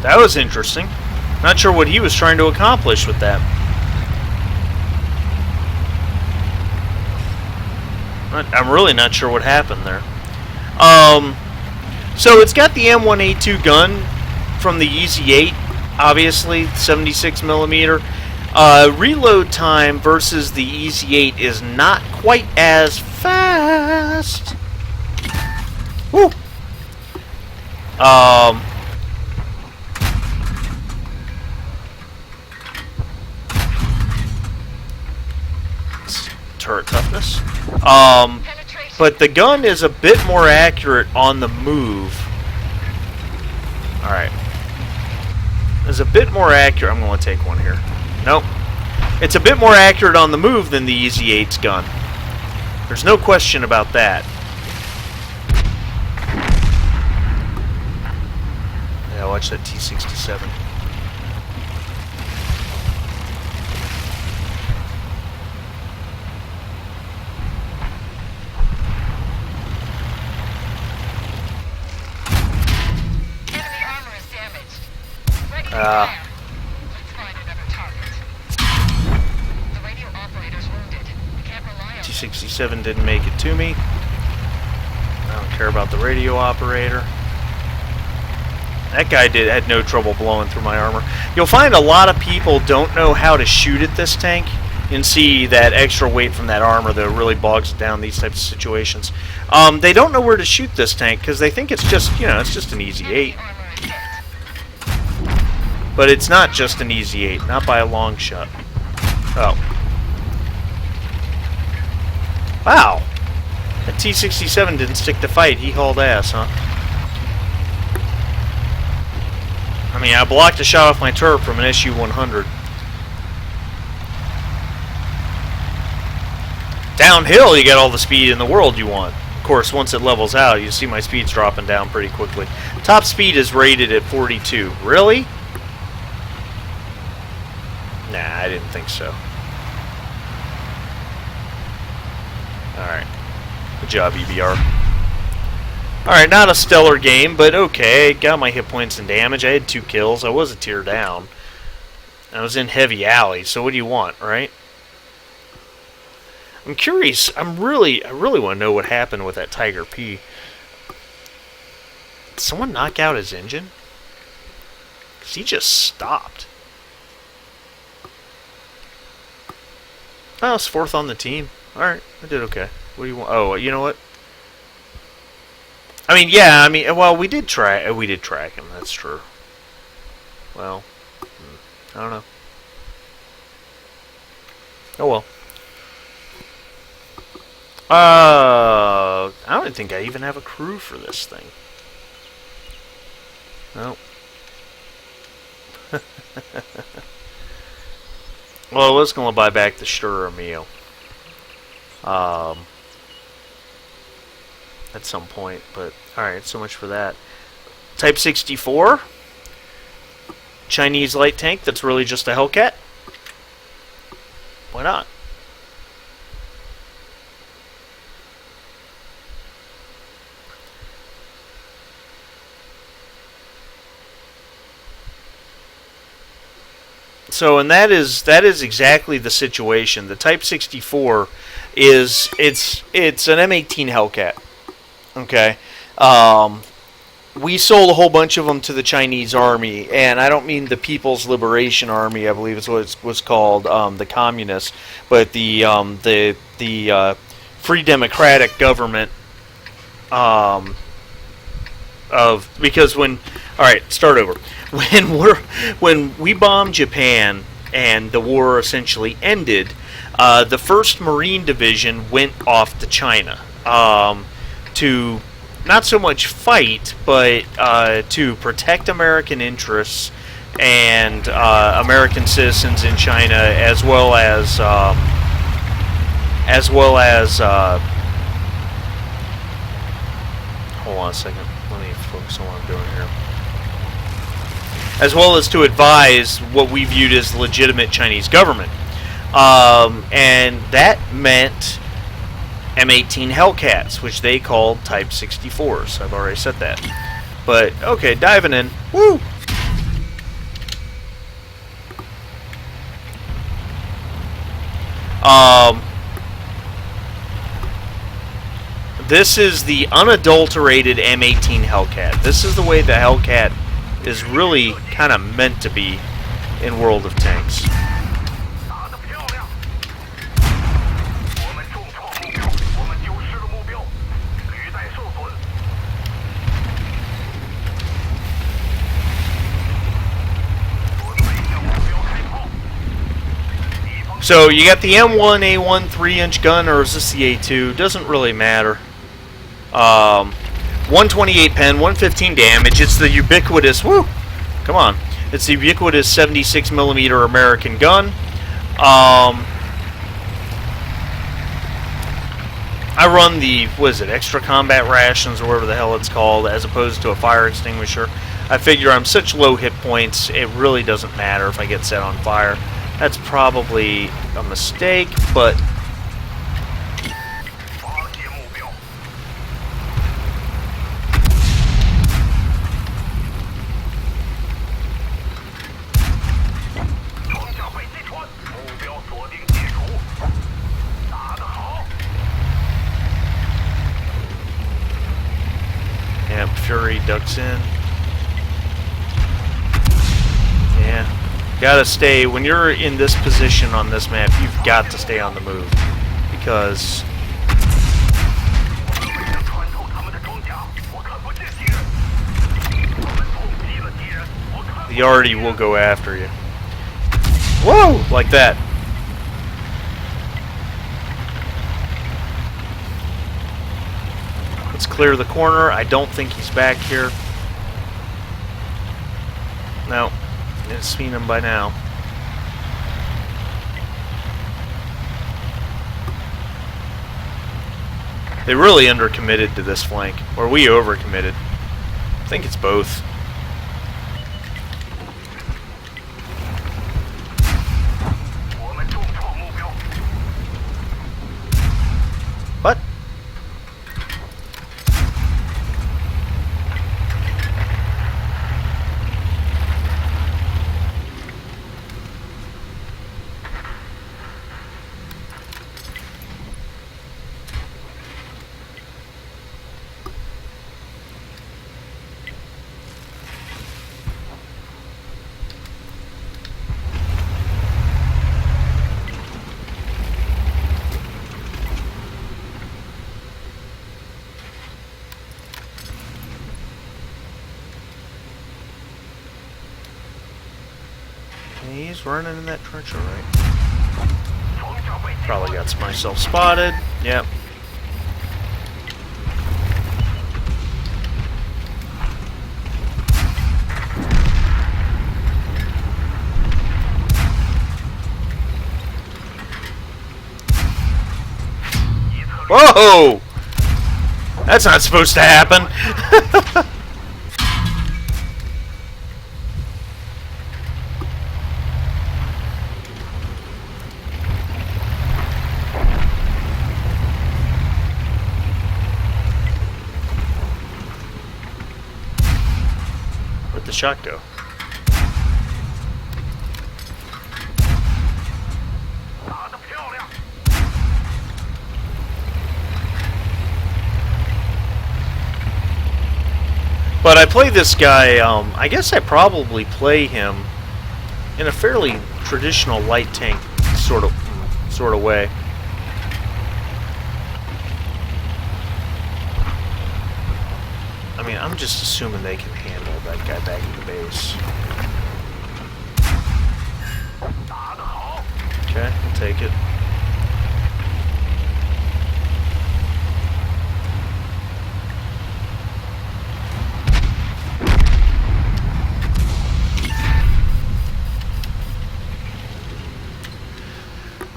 That was interesting. Not sure what he was trying to accomplish with that. I'm really not sure what happened there. So it's got the M1A2 gun from the EZ8, obviously, 76 millimeter. Reload time versus the EZ8 is not quite as fast. Woo! Turret toughness. But the gun is a bit more accurate on the move. Alright. It's a bit more accurate. I'm going to take one here. Nope. It's a bit more accurate on the move than the EZ8's gun. There's no question about that. Yeah, watch that T67. Let's find another target. The radio operator's wounded. We can't rely on T67 didn't make it to me. I don't care about the radio operator. That guy had no trouble blowing through my armor. You'll find a lot of people don't know how to shoot at this tank. You can see that extra weight from that armor that really bogs it down these types of situations. They don't know where to shoot this tank because they think it's just, it's just an EZ8. But it's not just an EZ8, not by a long shot. Oh. Wow. That T67 didn't stick to fight. He hauled ass, huh? I mean, I blocked a shot off my turret from an SU-100. Downhill, you get all the speed in the world you want. Of course, once it levels out, you see my speed's dropping down pretty quickly. Top speed is rated at 42. Really? Nah, I didn't think so. Alright. Good job, EBR. Alright, not a stellar game, but okay. Got my hit points and damage. I had 2 kills. I was a tier down. I was in Heavy Alley, so what do you want, right? I'm curious. I really want to know what happened with that Tiger P. Did someone knock out his engine? Because he just stopped. Oh, it's 4th on the team. Alright, I did okay. What do you want? Oh, you know what? I mean, yeah, I mean, well, we did track him, that's true. Well, I don't know. Oh well. I don't think I even have a crew for this thing. No. Well, I was going to buy back the Stura meal. At some point, but alright, so much for that. Type 64. Chinese light tank that's really just a Hellcat. Why not? So, and that is exactly the situation. The Type 64 is it's an M18 Hellcat. Okay, we sold a whole bunch of them to the Chinese Army, and I don't mean the People's Liberation Army. I believe is what it was called, the Communists, but the Free Democratic Government because when start over. When we bombed Japan and the war essentially ended, the 1st Marine Division went off to China to not so much fight, but to protect American interests and American citizens in China, as well as hold on a second. Let me focus on what I'm doing here. As well as to advise what we viewed as the legitimate Chinese government. And that meant M18 Hellcats, which they called Type 64s. I've already said that. But, okay, diving in. Woo! This is the unadulterated M18 Hellcat. This is the way the Hellcat is really kind of meant to be in World of Tanks. So you got the M1, A1 3-inch gun, or is this the A2? Doesn't really matter. 128 pen, 115 damage. It's the ubiquitous, woo, come on. It's the ubiquitous 76mm American gun. I run the, what is it, extra combat rations, or whatever the hell it's called, as opposed to a fire extinguisher. I figure I'm such low hit points, it really doesn't matter if I get set on fire. That's probably a mistake, but yeah, Fury ducks in. Yeah. Gotta stay, when you're in this position on this map, you've got to stay on the move, because the Arty will go after you. Whoa! Like that. Let's clear the corner. I don't think he's back here. No. I've seen him by now. They really undercommitted to this flank, or we overcommitted. I think it's both. running in that trench, alright. Probably got myself spotted. Yep. Whoa! That's not supposed to happen. Where'd the shot go? But I play this guy, I guess I probably play him in a fairly traditional light tank sort of way. I mean, I'm just assuming they can handle that guy back in the base. Okay, I'll take it.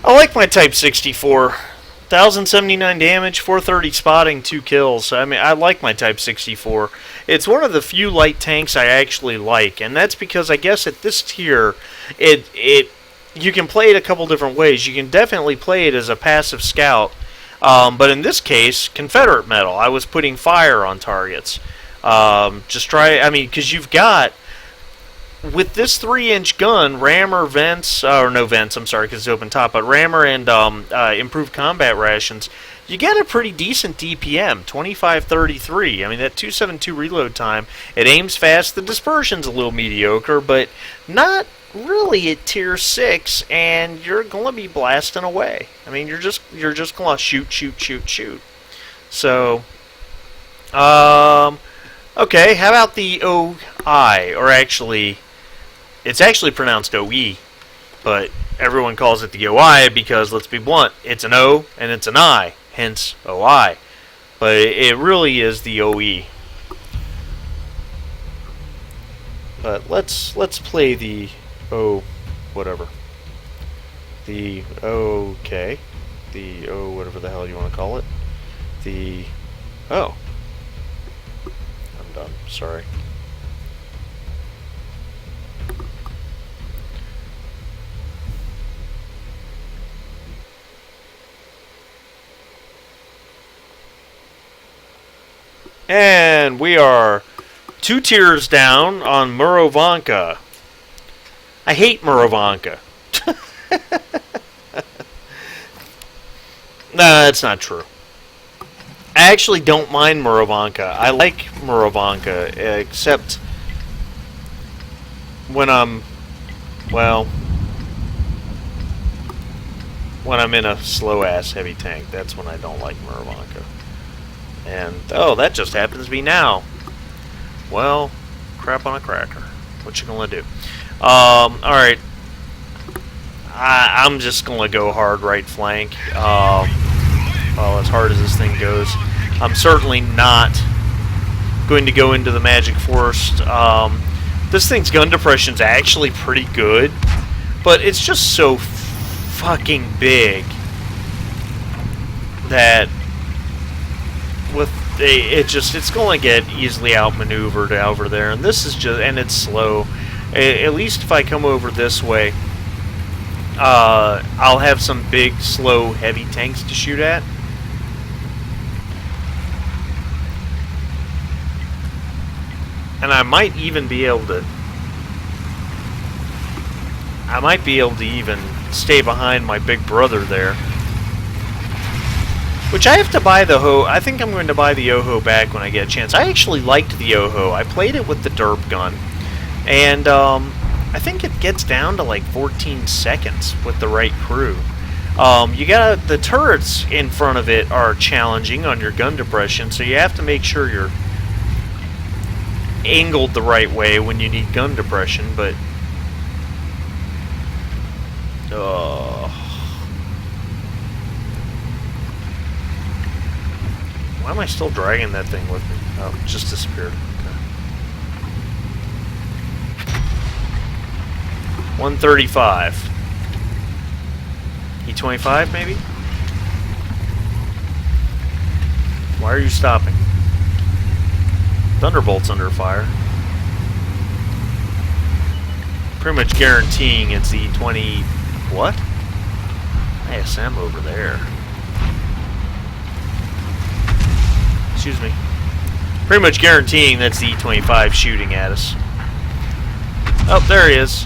I like my Type 64. 1,079 damage, 430 spotting, 2 kills. I mean, I like my Type 64. It's one of the few light tanks I actually like, and that's because I guess at this tier, you can play it a couple different ways. You can definitely play it as a passive scout, but in this case, Confederate metal. I was putting fire on targets. Because you've got, with this 3-inch gun, rammer, vents, or no vents, I'm sorry, because it's open top, but rammer and improved combat rations, you get a pretty decent DPM, 2533. I mean, that 272 reload time, it aims fast, the dispersion's a little mediocre, but not really at tier 6, and you're going to be blasting away. I mean, you're just going to shoot. So, okay, how about the OI, or actually, it's actually pronounced OE, but everyone calls it the OI because, let's be blunt, it's an O and it's an I, hence OI. But it really is the OE. But let's play the whatever. The okay. The whatever the hell you want to call it. The I'm done. Sorry. And we are 2 tiers down on Murovanka. I hate Murovanka. No, that's not true. I actually don't mind Murovanka. I like Murovanka, except when I'm in a slow-ass heavy tank. That's when I don't like Murovanka. And, that just happens to be now. Well, crap on a cracker. What you gonna do? Alright. I'm just gonna go hard right flank. Well, as hard as this thing goes. I'm certainly not going to go into the Magic Forest. This thing's gun depression's actually pretty good, but it's just so fucking big that it's going to get easily outmaneuvered over there, and this is just, and it's slow. At least if I come over this way, I'll have some big, slow, heavy tanks to shoot at. And I might even be able to even stay behind my big brother there. Which I have to buy the Ho. I think I'm going to buy the Yoho back when I get a chance. I actually liked the Yoho. I played it with the derp gun. And I think it gets down to like 14 seconds with the right crew. You got the turrets in front of it are challenging on your gun depression, so you have to make sure you're angled the right way when you need gun depression, but Why am I still dragging that thing with me? Oh, it just disappeared. Okay. 135. E25 maybe? Why are you stopping? Thunderbolt's under fire. Pretty much guaranteeing it's the 20... What? ISM over there. Excuse me. Pretty much guaranteeing that's the E-25 shooting at us. Oh, there he is.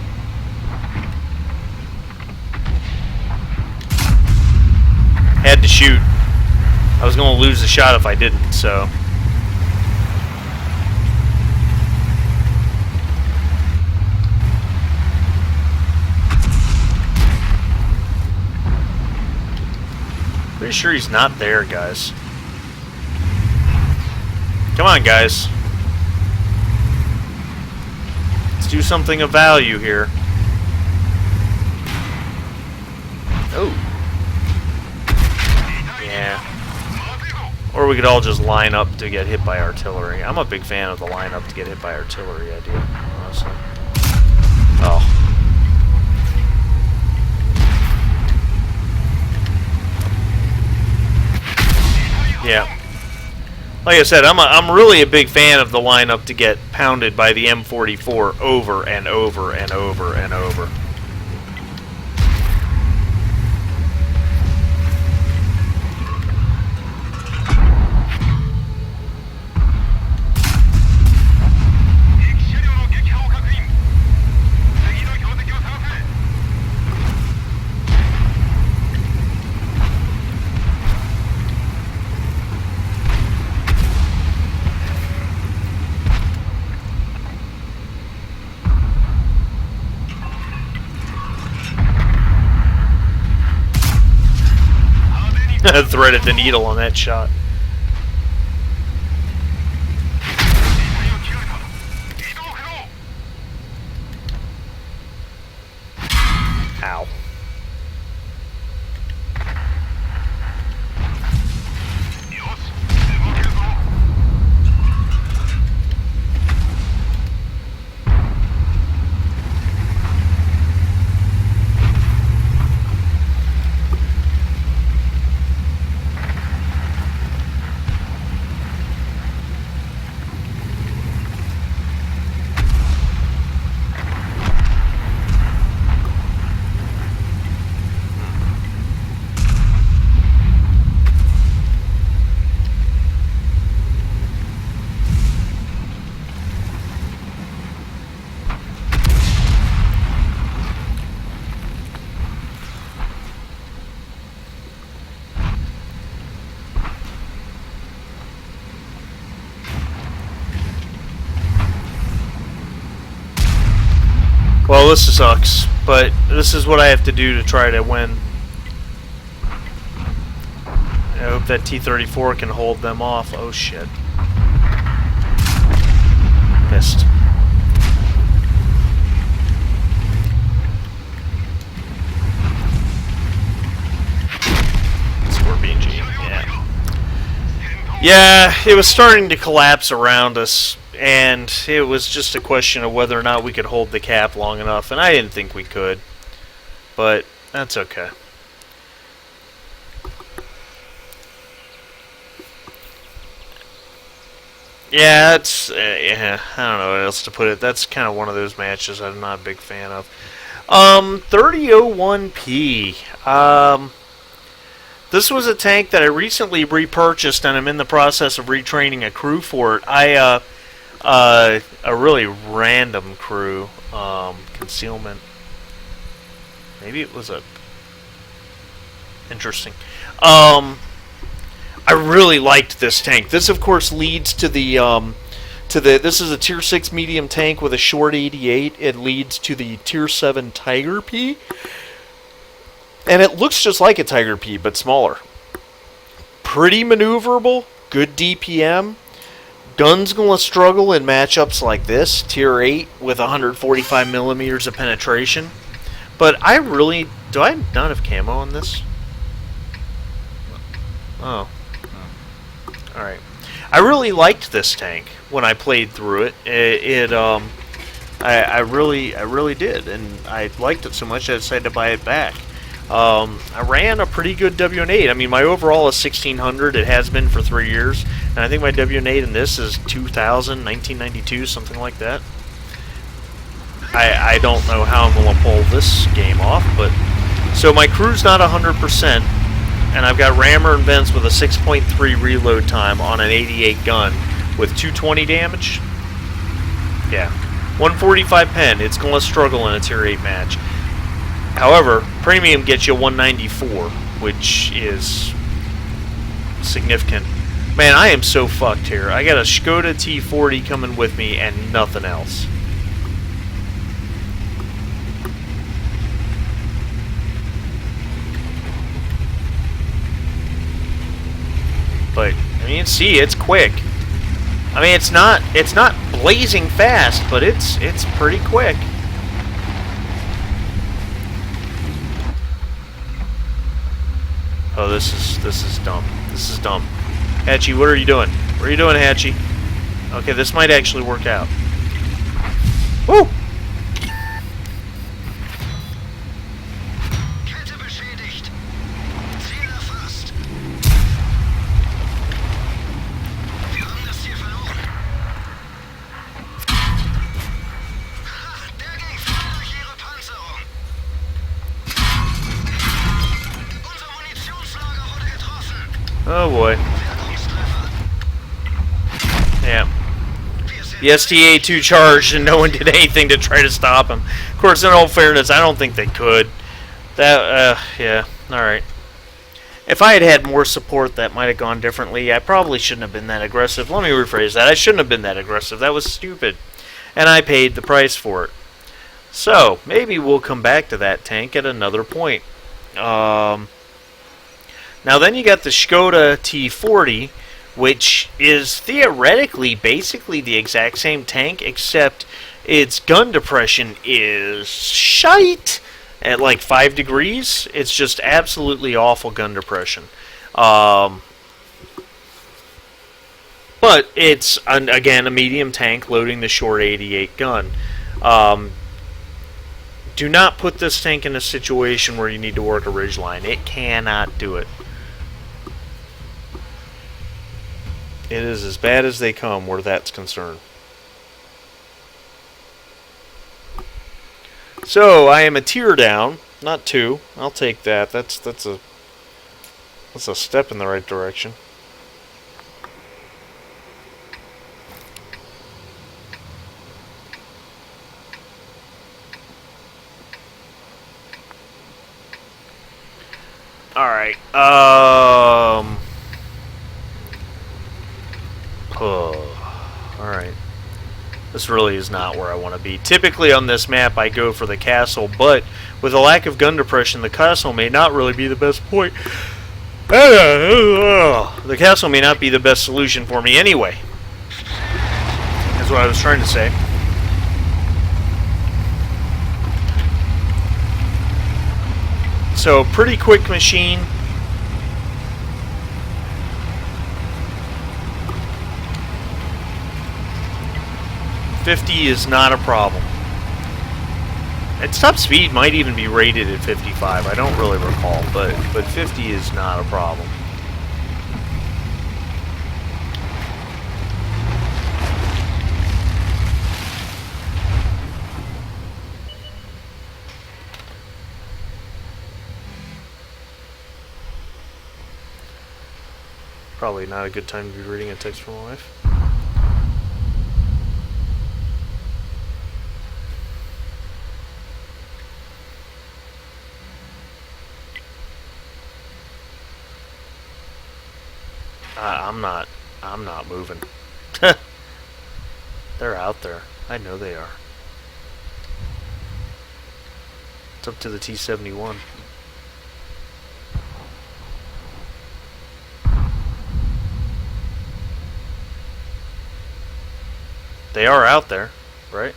Had to shoot. I was going to lose the shot if I didn't, so... Pretty sure he's not there, guys. Come on, guys. Let's do something of value here. Oh. Yeah. Or we could all just line up to get hit by artillery. I'm a big fan of the line up to get hit by artillery idea, honestly. Oh. Yeah. Like I said, I'm really a big fan of the lineup to get pounded by the M44 over and over and over and over. Threaded the needle on that shot. Ow. Well, this sucks, but this is what I have to do to try to win. I hope that T-34 can hold them off. Oh shit. Missed. Scorpion G, yeah. Yeah, it was starting to collapse around us. And it was just a question of whether or not we could hold the cap long enough, and I didn't think we could. But that's okay. Yeah, it's yeah, I don't know what else to put it. That's kind of one of those matches I'm not a big fan of. 3001P. This was a tank that I recently repurchased, and I'm in the process of retraining a crew for it. A really random crew, concealment. Maybe it was a interesting. I really liked this tank. This, of course, leads to the This is a Tier 6 medium tank with a short 88. It leads to the Tier 7 Tiger P, and it looks just like a Tiger P but smaller. Pretty maneuverable, good DPM. Gun's gonna struggle in matchups like this, Tier 8 with 145 millimeters of penetration. But I really Do I not have camo on this? Oh. Alright. I really liked this tank when I played through it. I really did, and I liked it so much I decided to buy it back. I ran a pretty good WN8. I mean, my overall is 1600. It has been for 3 years, and I think my WN8 in this is 2000, 1992, something like that. I don't know how I'm going to pull this game off, but so my crew's not 100%, and I've got rammer and vents with a 6.3 reload time on an 88 gun with 220 damage. Yeah. 145 pen, it's going to struggle in a tier 8 match. However, premium gets you 194, which is significant. Man, I am so fucked here. I got a Skoda T40 coming with me and nothing else. But, I mean, see, it's quick. I mean, it's not blazing fast, but it's pretty quick. Oh, this is dumb. This is dumb. Hatchie, what are you doing? What are you doing, Hatchie? Okay, this might actually work out. Woo! Kette beschädigt. Ziel erfasst. Wir haben das Ziel verloren. Der ging voll durch ihre Panzerung. Unser Munitionslager wurde getroffen. Oh boy. Wirkungstreffer. Yeah. The STA-2 charged and no one did anything to try to stop him. Of course, in all fairness, I don't think they could. That, yeah, alright. If I had had more support, that might have gone differently. I probably shouldn't have been that aggressive. Let me rephrase that. I shouldn't have been that aggressive. That was stupid. And I paid the price for it. So, maybe we'll come back to that tank at another point. Now then you got the Skoda T40, which is theoretically basically the exact same tank, except its gun depression is shite at like 5 degrees. It's just absolutely awful gun depression. But it's, again, a medium tank loading the short 88 gun. Do not put this tank in a situation where you need to work a ridgeline. It cannot do it. It is as bad as they come where that's concerned. So I am a tier down, not 2. I'll take that. That's a step in the right direction. All right. Alright. This really is not where I want to be. Typically on this map I go for the castle, but with a lack of gun depression, the castle may not really be the best point. The castle may not be the best solution for me anyway. That's what I was trying to say. So, pretty quick machine. .50 is not a problem. Its top speed might even be rated at 55. I don't really recall, but 50 is not a problem. Probably not a good time to be reading a text from my wife. I'm not moving. They're out there. I know they are. It's up to the T-71. They are out there, right?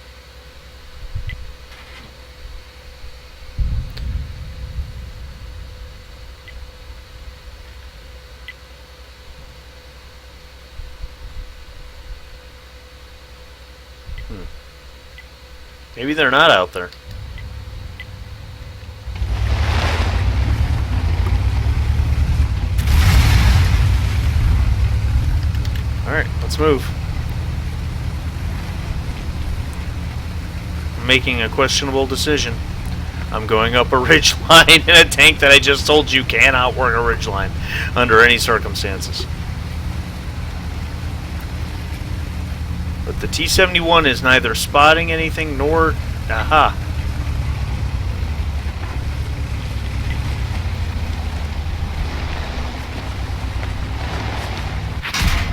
Maybe they're not out there. Alright, let's move. I'm making a questionable decision. I'm going up a ridge line in a tank that I just told you cannot work a ridge line under any circumstances. But the T-71 is neither spotting anything nor... Aha.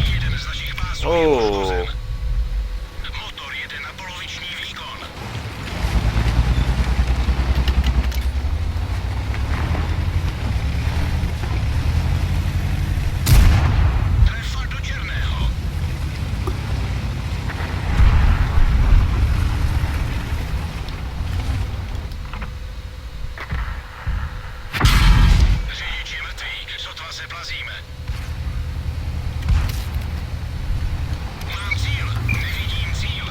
Jeden z naszych bazów Oh. Motor jeden na polowiczny wligon. Trefa dociernęło. Żyjecie mrtwi, sotva se plazíme. Mám cíl, nevidím cíl.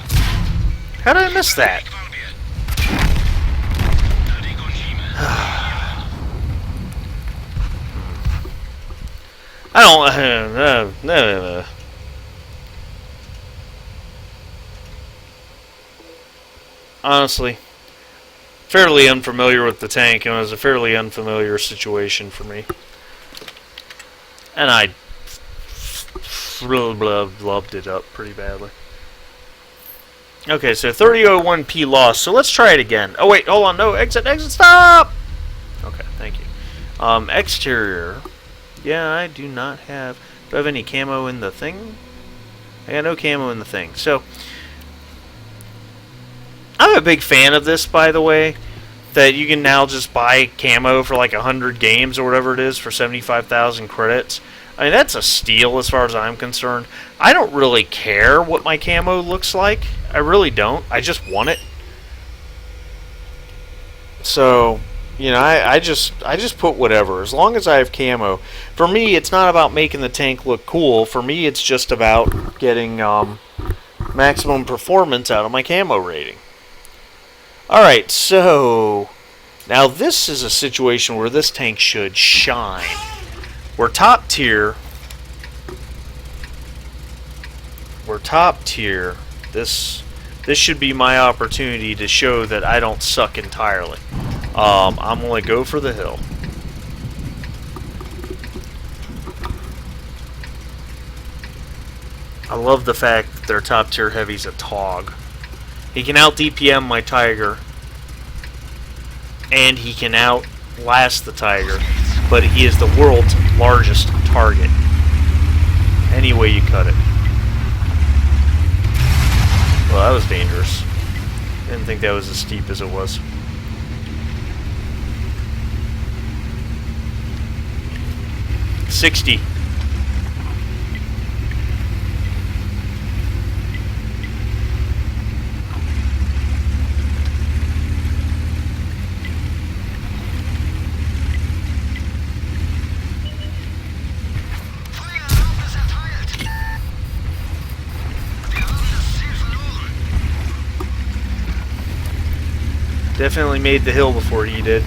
How did I miss that? K palbě. Tady končíme. I don't... Honestly, fairly unfamiliar with the tank, and it was a fairly unfamiliar situation for me. And I really loved it up pretty badly. Okay, so 3001P lost, so let's try it again. Oh wait, hold on, no, exit, stop! Okay, thank you. Exterior. Yeah, I do not have... Do I have any camo in the thing? I got no camo in the thing. So, I'm a big fan of this, by the way, that you can now just buy camo for like 100 games or whatever it is for 75,000 credits. I mean, that's a steal as far as I'm concerned. I don't really care what my camo looks like. I really don't. I just want it. So... You know, I just put whatever. As long as I have camo. For me, it's not about making the tank look cool. For me, it's just about getting maximum performance out of my camo rating. Alright, so... Now this is a situation where this tank should shine. We're top tier. We're top tier. This should be my opportunity to show that I don't suck entirely. I'm going to go for the hill. I love the fact that their top tier heavy's a Tog. He can out DPM my Tiger, and he can outlast the Tiger, but he is the world's largest target. Any way you cut it. Well, that was dangerous. Didn't think that was as steep as it was. $60. Feuererlaubnis erteilt. Wir haben das Ziel verloren. Definitely made the hill before he did.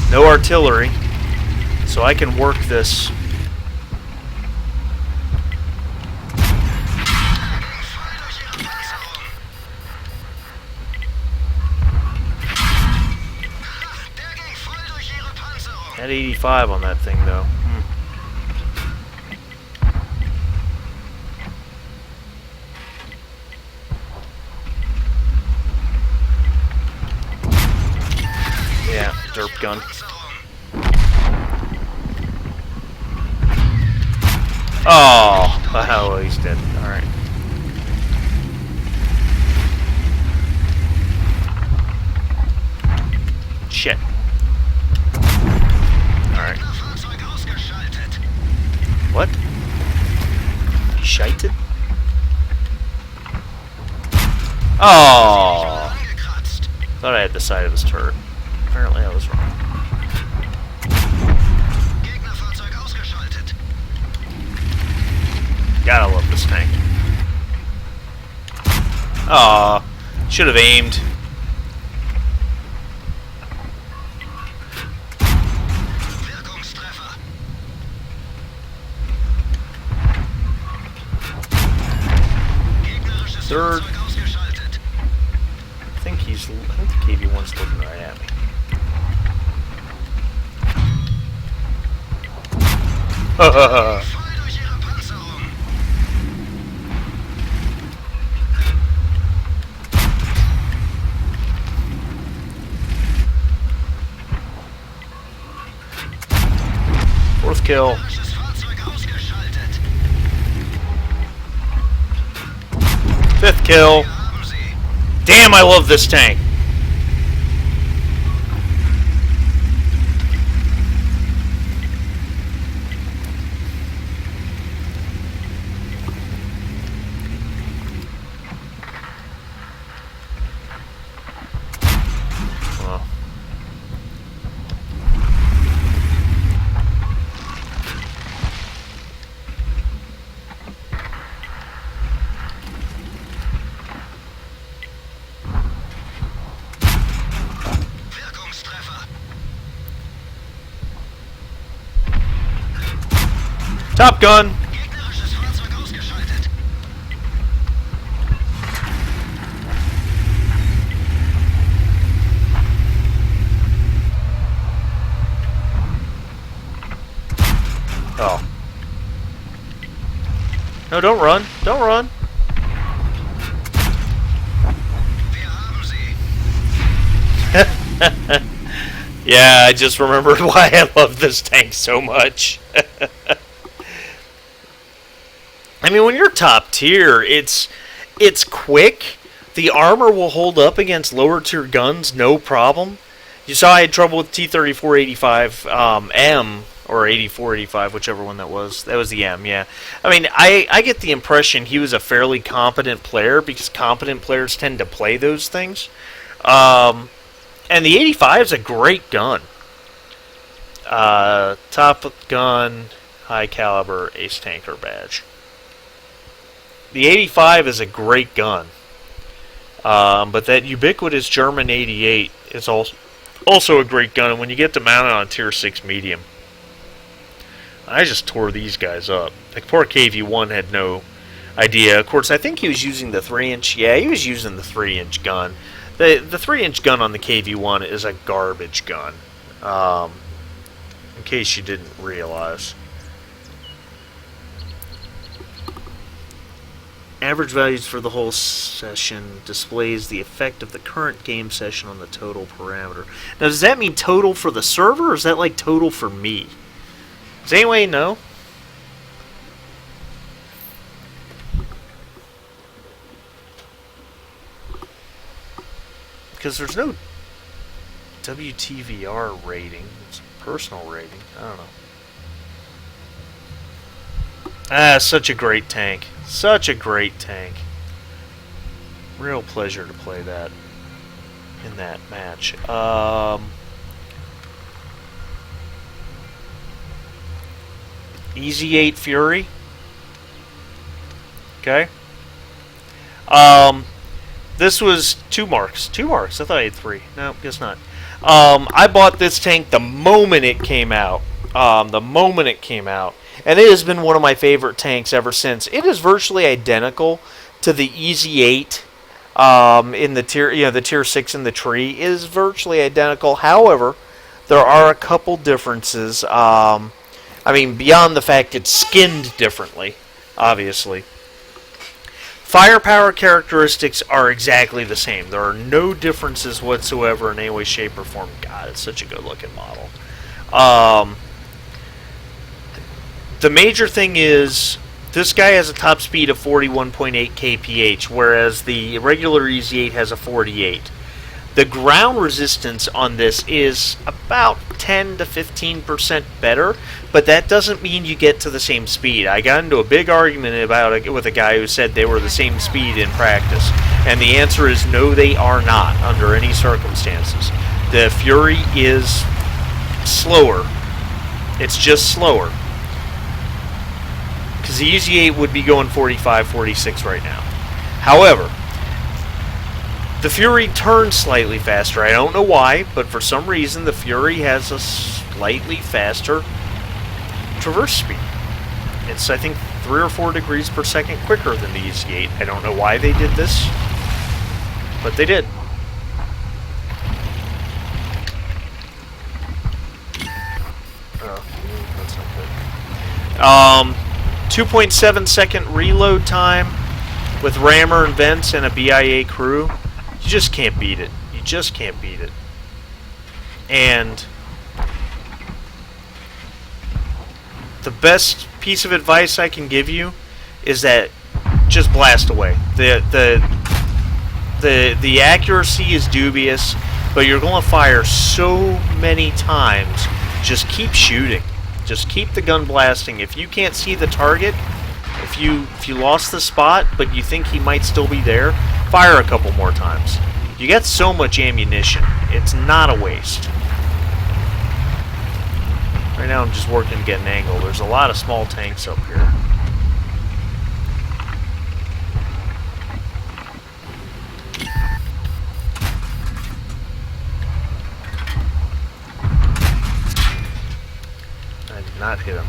No artillery, so I can work this. Fall durch ihre Panzerung. Der ging voll durch ihre Panzerung. Had 85 on that thing, though. Yeah, derp gun. Oh, well, he's dead. Alright. Shit. Alright. Fahrzeug ausgeschaltet. What? He shited? Oh! Angekratzt. Thought I had the side of his turret. Apparently I was wrong. Gegnerfahrzeug ausgeschaltet. Gotta love this tank. Aw. Should have aimed. Wirkungstreffer. Gegnerisches Third. Fahrzeug ausgeschaltet. I think the KV-1's looking right at me. Voll durch ihre Panzerung. Fourth kill. Gegnerisches Fahrzeug ausgeschaltet. Fifth kill. Haben sie. Damn, I love this tank. Well. Wirkungstreffer. Top Gun. Gegnerisches Fahrzeug ausgeschaltet. Oh. No, don't run. Don't run. Wir haben sie. Yeah, I just remembered why I love this tank so much. I mean, when you're top tier, it's quick. The armor will hold up against lower tier guns, no problem. You saw I had trouble with T-3485 M, or 8485, whichever one that was. That was the M, yeah. I mean, I get the impression he was a fairly competent player, because competent players tend to play those things. And the 85 is a great gun. Top Gun, High Caliber, Ace Tanker badge. The 85 is a great gun. But that ubiquitous German 88 is also a great gun. And when you get to mount it on Tier 6 medium, I just tore these guys up. Like, poor KV-1 had no idea. Of course, I think he was using the 3-inch. Yeah, he was using the 3-inch gun. The 3-inch gun on the KV-1 is a garbage gun. In case you didn't realize. Average values for the whole session displays the effect of the current game session on the total parameter. Now, does that mean total for the server, or is that like total for me? Does anybody know? Because there's no WTVR rating. It's a personal rating. I don't know. Ah, such a great tank. Such a great tank. Real pleasure to play that in that match. Easy 8 Fury. Okay. This was 2 marks. 2 marks. I thought I had 3. No, guess not. I bought this tank the moment it came out. And it has been one of my favorite tanks ever since. It is virtually identical to the Easy 8 in the tier, the tier 6 in the tree. It is virtually identical. However, there are a couple differences. I mean, beyond the fact it's skinned differently, obviously. Firepower characteristics are exactly the same. There are no differences whatsoever in any way, shape, or form. God, it's such a good-looking model. The major thing is, this guy has a top speed of 41.8 kph, whereas the regular Easy 8 has a 48. The ground resistance on this is about 10 to 15% better, but that doesn't mean you get to the same speed. I got into a big argument about it with a guy who said they were the same speed in practice, and the answer is no, they are not under any circumstances. The Fury is slower. It's just slower. Because the Easy 8 would be going 45, 46 right now. However, The Fury turns slightly faster. I don't know why, but for some reason the Fury has a slightly faster traverse speed. It's, I think, 3 or 4 degrees per second quicker than the EZ8. I don't know why they did this, but they did. Oh, that's not good. 2.7 second reload time with rammer and vents and a BIA crew. You just can't beat it. You just can't beat it. And the best piece of advice I can give you is that just blast away. The accuracy is dubious, but you're going to fire so many times. Just keep shooting. Just keep the gun blasting. If you can't see the target, if you lost the spot, but you think he might still be there, fire a couple more times. You get so much ammunition. It's not a waste. Right now I'm just working to get an angle. There's a lot of small tanks up here. I did not hit him.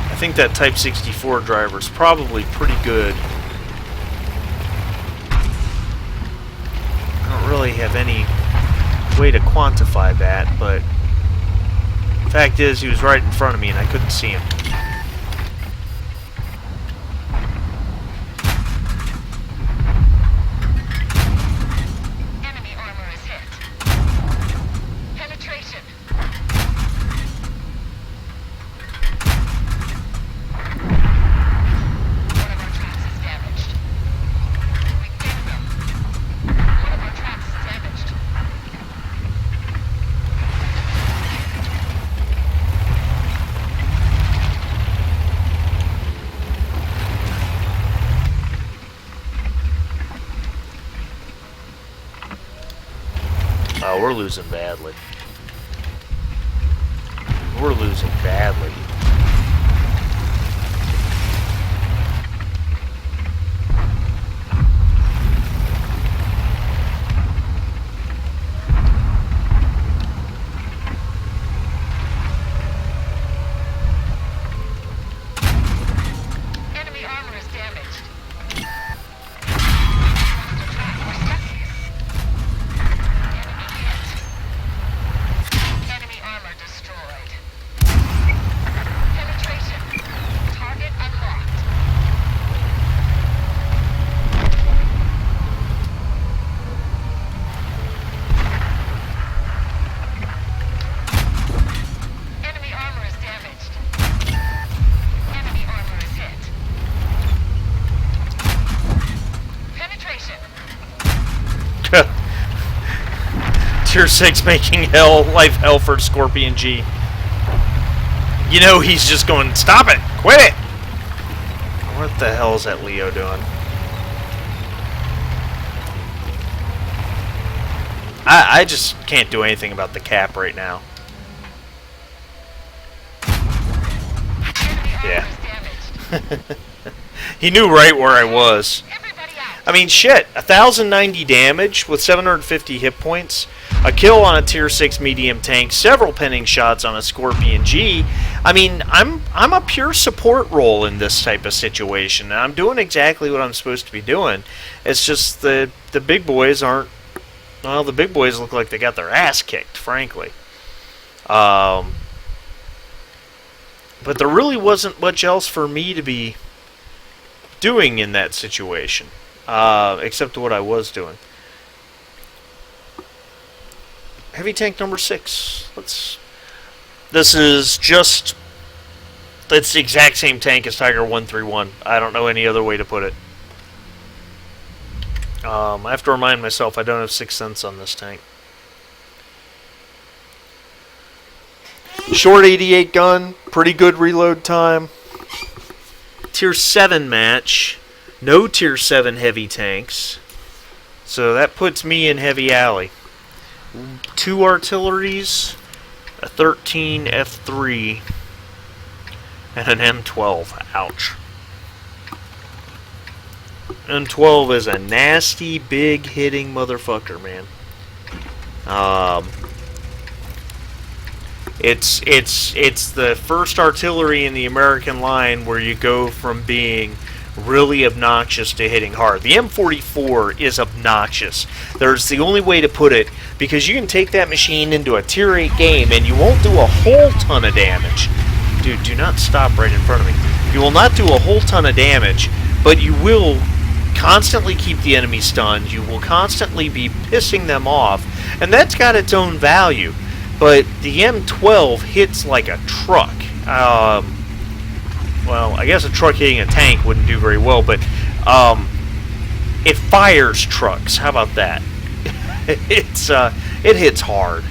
I think that Type 64 driver is probably pretty good. I don't really have any way to quantify that, but the fact is he was right in front of me and I couldn't see him. Enemy armor is hit. Penetration. One of our tracks is damaged. We picked them. One of our tracks is damaged. Oh, we're losing badly. We're losing badly. Enemy armor is damaged. Lost a track. We're stuck here. Enemy hit. Enemy armor destroyed. Penetration. Target unlocked. Enemy armor is damaged. Enemy armor is hit. Penetration. Tier 6 making life hell for Scorpion G. You know he's just going, stop it! Quit it! What the hell is that Leo doing? I just can't do anything about the cap right now. Enemy armor Yeah. is damaged. He knew right where I was. Everybody out. I mean, shit, 1,090 damage with 750 hit points, a kill on a tier 6 medium tank, several pinning shots on a Scorpion G. I mean, I'm a pure support role in this type of situation, and I'm doing exactly what I'm supposed to be doing. It's just the big boys aren't. Well, the big boys look like they got their ass kicked, frankly. But there really wasn't much else for me to be doing in that situation, except what I was doing. Heavy tank number 6. This is just. It's the exact same tank as Tiger 131. I don't know any other way to put it. I have to remind myself I don't have 6th sense on this tank. Short 88 gun, pretty good reload time. Tier 7 match, no Tier 7 heavy tanks. So that puts me in heavy alley. 2 artilleries, a 13 F3, And an M12. Ouch. M12 is a nasty, big hitting motherfucker, man. It's the first artillery in the American line where you go from being really obnoxious to hitting hard. The M44 is obnoxious. There's the only way to put it, because you can take that machine into a Tier 8 game and you won't do a whole ton of damage. Dude, do not stop right in front of me. You will not do a whole ton of damage, but you will constantly keep the enemy stunned. You will constantly be pissing them off, and that's got its own value. But the M12 hits like a truck. Well, I guess a truck hitting a tank wouldn't do very well, but it fires trucks. How about that? It hits hard.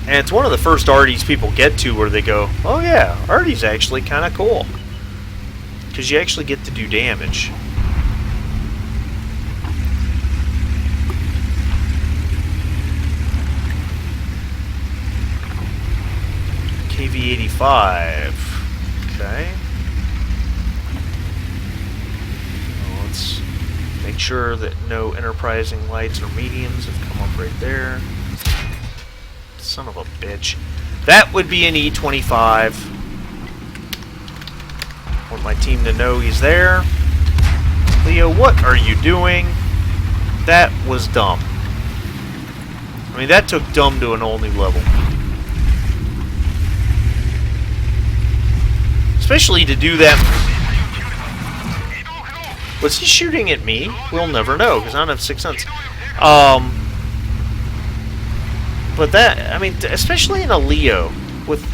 And it's one of the first arties people get to where they go, oh yeah, arty's actually kind of cool. Because you actually get to do damage. KV-85. Okay. Well, let's make sure that no enterprising lights or mediums have come up right there. Son of a bitch. That would be an E-25. Want my team to know he's there. Leo, what are you doing? That was dumb. I mean, that took dumb to an whole new level. Especially to do that. Was he shooting at me? We'll never know, because I don't have 6 cents. But that, I mean, especially in a Leo, with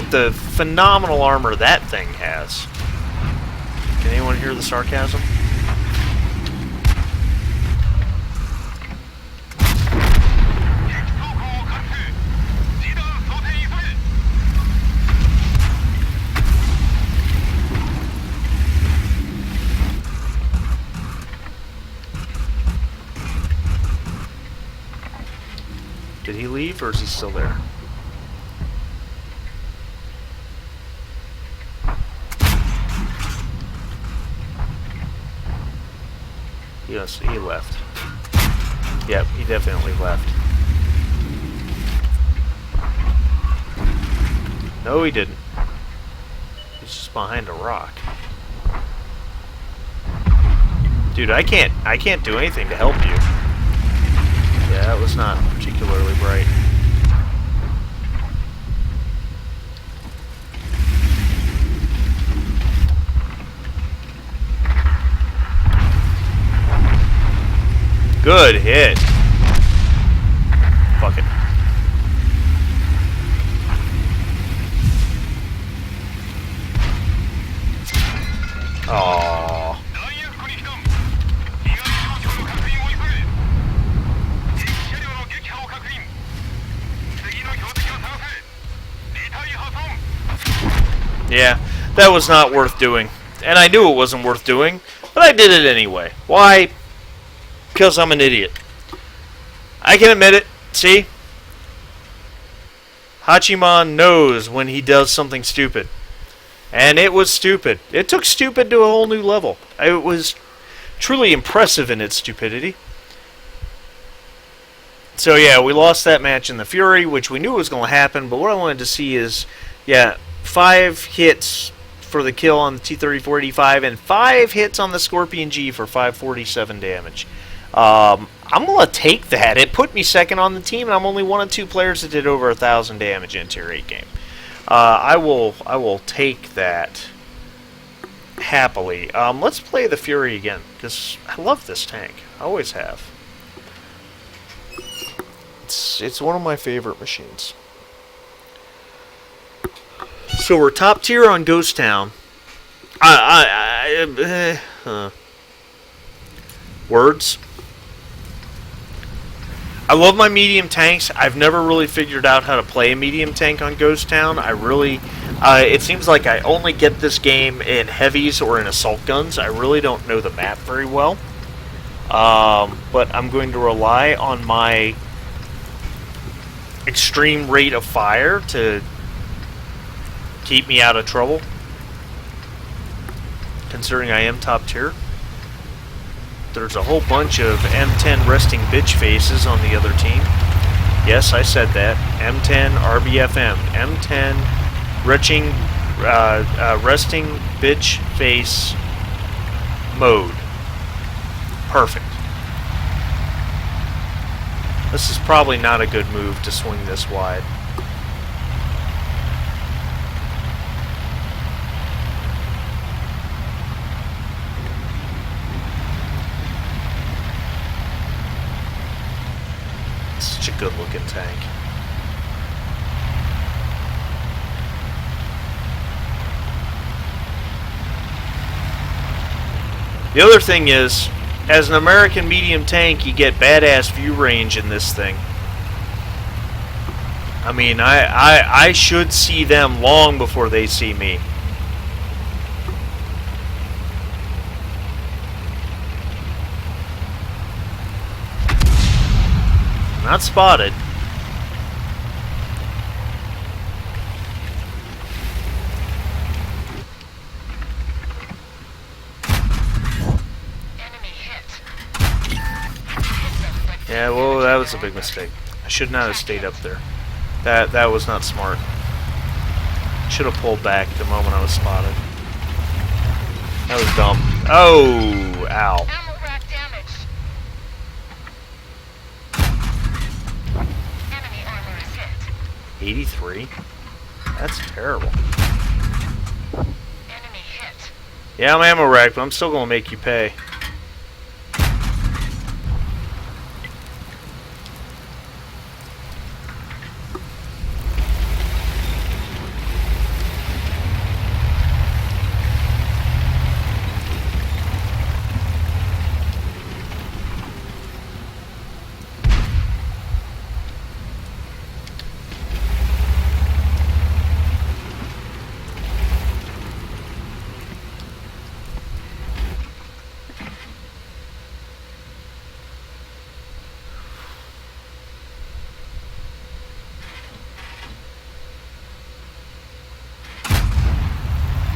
the phenomenal armor that thing has. Can anyone hear the sarcasm? Did he leave, or is he still there? Yes, he left. Yep, he definitely left. No, he didn't. He's just behind a rock. Dude, I can't do anything to help you. Yeah, that was not particularly bright. Good hit. Fuck it. Aww. Yeah, that was not worth doing. And I knew it wasn't worth doing, but I did it anyway. Why? Because I'm an idiot. I can admit it. See? Hachiman knows when he does something stupid. And it was stupid. It took stupid to a whole new level. It was truly impressive in its stupidity. So yeah, we lost that match in the Fury, which we knew was going to happen, but what I wanted to see is, yeah, 5 hits for the kill on the T-34-85 and 5 hits on the Scorpion G for 547 damage. I'm going to take that. It put me second on the team, and I'm only one of 2 players that did over 1,000 damage in a Tier 8 game. I will take that happily. Let's play the Fury again, because I love this tank. I always have. It's one of my favorite machines. So we're top tier on Ghost Town. Words. I love my medium tanks. I've never really figured out how to play a medium tank on Ghost Town. It seems like I only get this game in heavies or in assault guns. I really don't know the map very well. But I'm going to rely on my extreme rate of fire to keep me out of trouble, considering I am top tier. There's a whole bunch of M10 resting bitch faces on the other team. Yes, I said that. M10 RBFM. M10 resting bitch face mode. Perfect. This is probably not a good move to swing this wide. Such a good looking tank. The other thing is, as an American medium tank, you get badass view range in this thing. I mean, I should see them long before they see me. Not spotted. Yeah, well, that was a big mistake. I should not have stayed up there. That was not smart. Should have pulled back the moment I was spotted. That was dumb. Oh, ow. Ammo rack damage. Enemy armor is hit. 83? That's terrible. Enemy hit. Yeah, I'm ammo racked, but I'm still gonna make you pay.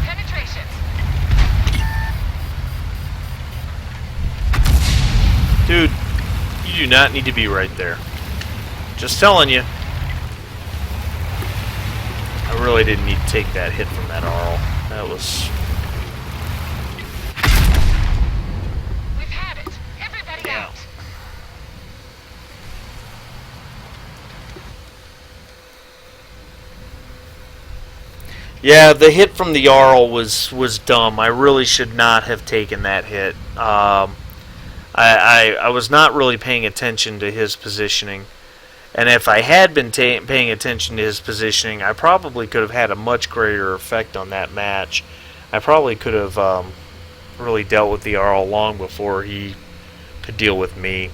Penetration. Dude, you do not need to be right there. Just telling you. I really didn't need to take that hit from that Arl. That was... We've had it. Everybody Yeah. out. Yeah, the hit from the Arl was dumb. I really should not have taken that hit. I was not really paying attention to his positioning. And if I had been paying attention to his positioning, I probably could have had a much greater effect on that match. I probably could have really dealt with the Arl long before he could deal with me.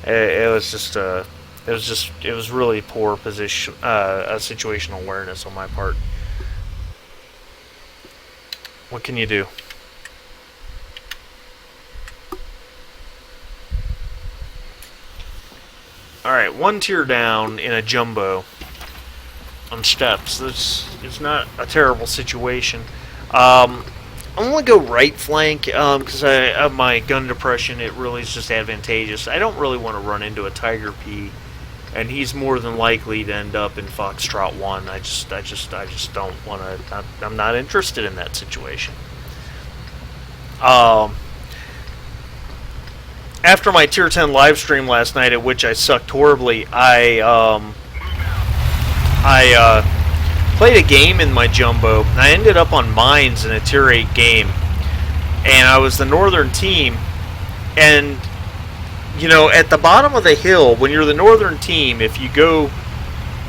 It was really poor position, situational awareness on my part. What can you do? Alright, one tier down in a jumbo on steps. This is not a terrible situation. I'm going to go right flank because I have my gun depression. It really is just advantageous. I don't really want to run into a Tiger P, and he's more than likely to end up in Foxtrot 1. I just don't want to. I'm not interested in that situation. After my Tier 10 live stream last night, at which I sucked horribly, I played a game in my jumbo, and I ended up on mines in a Tier 8 game. And I was the northern team, and, you know, at the bottom of the hill, when you're the northern team, if you go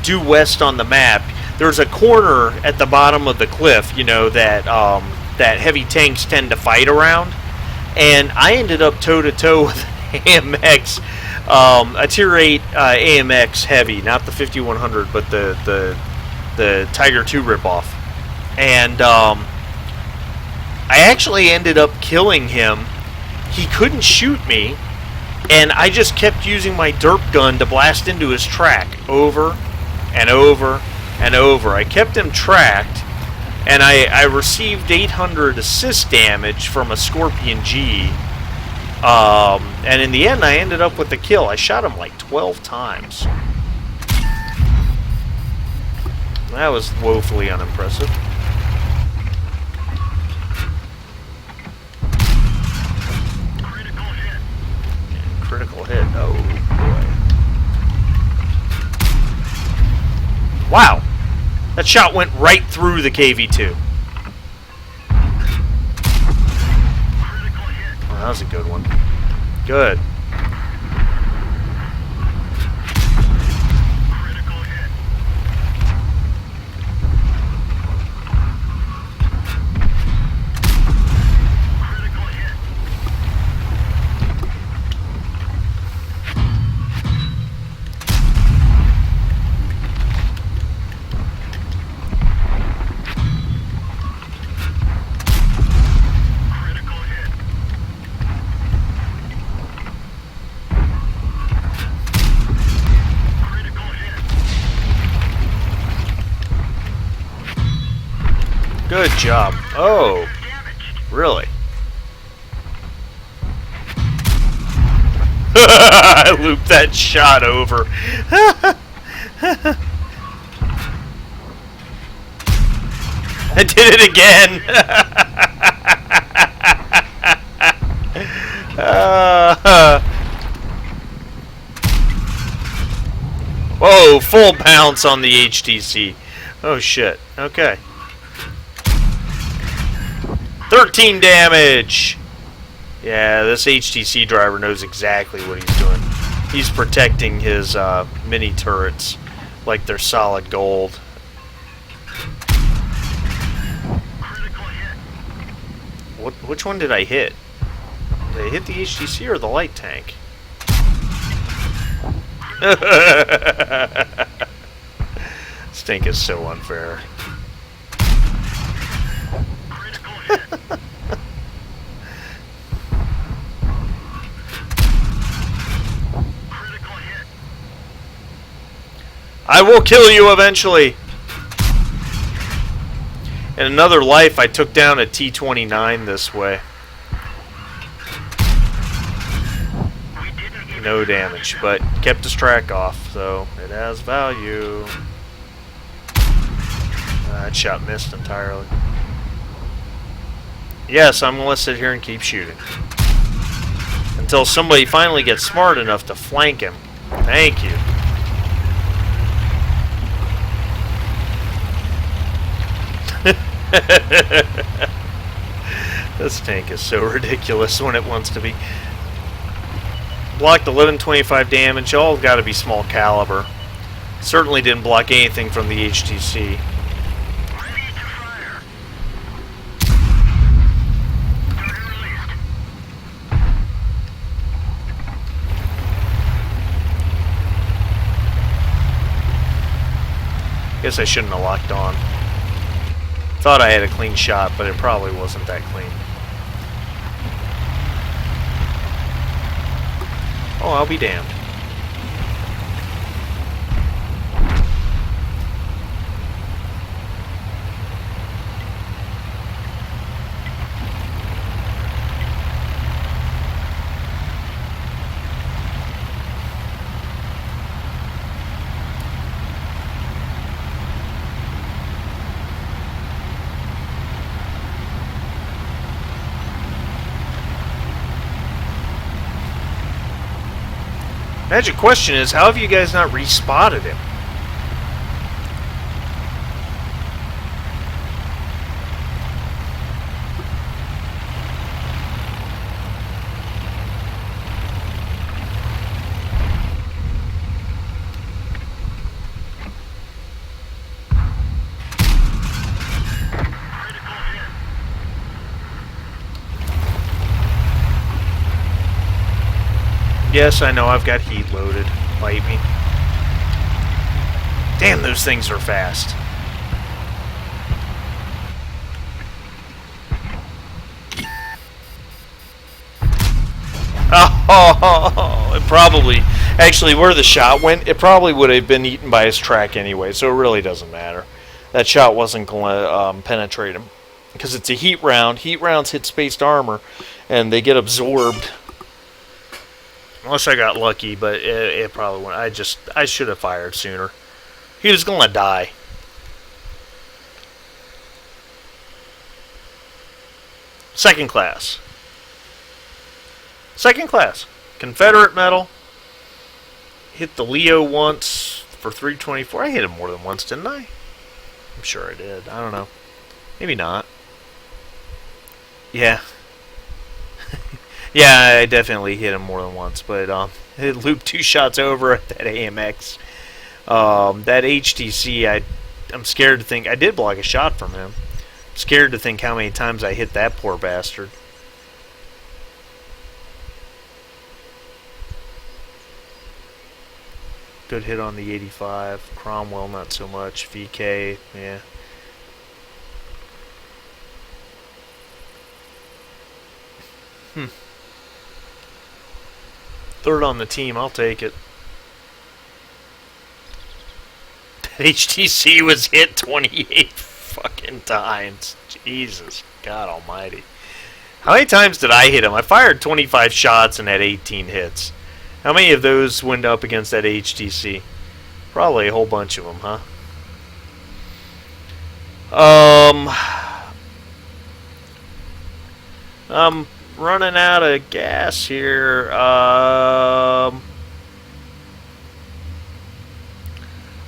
due west on the map, there's a corner at the bottom of the cliff, you know, that, that heavy tanks tend to fight around. And I ended up toe-to-toe with AMX, a Tier 8 AMX heavy, not the 5100, but the Tiger 2 ripoff. And I actually ended up killing him. He couldn't shoot me, And I just kept using my derp gun to blast into his track over and over and over. I kept him tracked, and I received 800 assist damage from a Scorpion G. And in the end, I ended up with the kill. I shot him like 12 times. That was woefully unimpressive. Critical hit. Oh, boy. Wow. That shot went right through the KV-2. Oh, that was a good one. Good. Good job. Oh, really? I looped that shot over. I did it again. Whoa, full bounce on the HTC. Oh shit. Okay. 13 damage! Yeah, this HTC driver knows exactly what he's doing. He's protecting his mini turrets like they're solid gold. Which one did I hit? Did I hit the HTC or the light tank? This tank is so unfair. I will kill you eventually. In another life, I took down a T-29 this way. No damage, but kept his track off, so it has value. That shot missed entirely. Yes, I'm going to sit here and keep shooting. Until somebody finally gets smart enough to flank him. Thank you. This tank is so ridiculous when it wants to be. Blocked 1125 damage, all got to be small caliber. Certainly didn't block anything from the HTC. Guess I shouldn't have locked on. Thought I had a clean shot, but it probably wasn't that clean. Oh, I'll be damned. Magic question is, how have you guys not respotted him? Yes, I know, I've got heat loaded. Bite me. Damn, those things are fast. Oh, it probably... Actually, where the shot went, it probably would have been eaten by his track anyway, so it really doesn't matter. That shot wasn't going to penetrate him. Because it's a heat round. Heat rounds hit spaced armor, and they get absorbed. Unless I got lucky, but it probably went. I should have fired sooner. He was going to die. Second class. Second class. Confederate medal. Hit the Leo once for 324. I hit him more than once, didn't I? I'm sure I did. I don't know. Maybe not. Yeah. Yeah, I definitely hit him more than once, but it looped 2 shots over at that AMX. That HTC, I'm scared to think... I did block a shot from him. I'm scared to think how many times I hit that poor bastard. Good hit on the 85. Cromwell, not so much. VK, yeah. Third on the team, I'll take it. That HTC was hit 28 fucking times. Jesus, God almighty. How many times did I hit him? I fired 25 shots and had 18 hits. How many of those went up against that HTC? Probably a whole bunch of them, huh? I'm running out of gas here.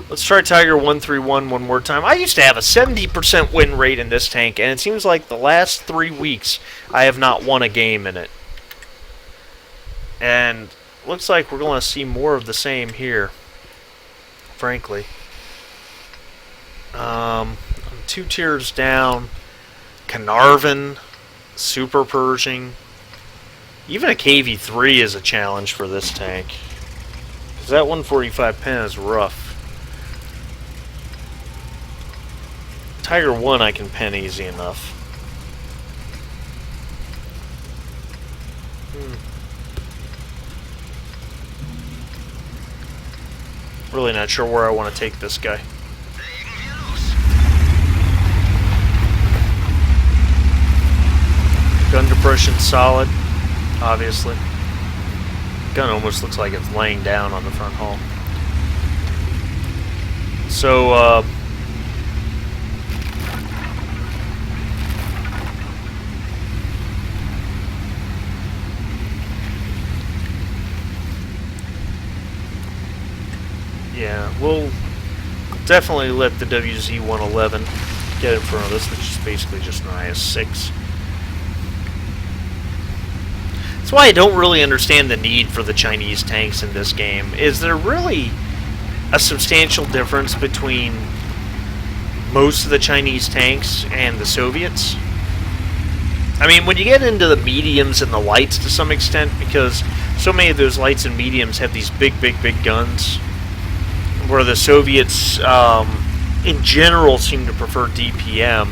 Let's try Tiger 131 one more time. I used to have a 70% win rate in this tank, and it seems like the last 3 weeks I have not won a game in it. And looks like we're going to see more of the same here, frankly. I'm 2 tiers down. Carnarvon, Super Pershing. Even a KV-3 is a challenge for this tank. Because that 145 pen is rough. Tiger 1 I can pen easy enough. Really not sure where I want to take this guy. Legen wir los. Gun depression solid, obviously. Gun almost looks like it's laying down on the front hull. So, yeah, we'll definitely let the WZ-111 get in front of this, which is basically just an IS-6. That's why I don't really understand the need for the Chinese tanks in this game. Is there really a substantial difference between most of the Chinese tanks and the Soviets? I mean, when you get into the mediums and the lights to some extent, because so many of those lights and mediums have these big guns, where the Soviets, in general, seem to prefer DPM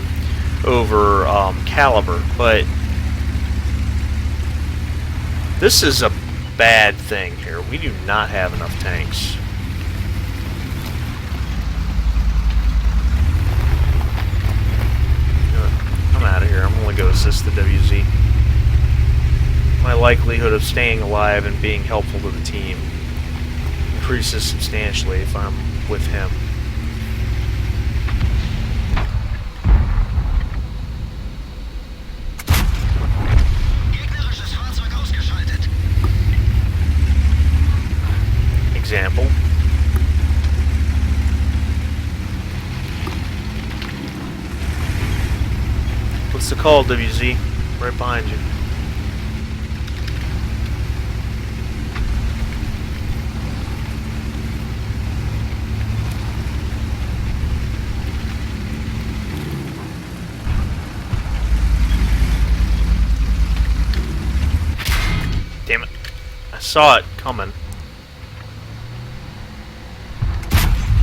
over caliber, but this is a bad thing here. We do not have enough tanks. I'm out of here. I'm going to go assist the WZ. My likelihood of staying alive and being helpful to the team increases substantially if I'm with him. Gegnerisches Fahrzeug ausgeschaltet. Example. What's the call, WZ? Right behind you. Damn it. I saw it coming.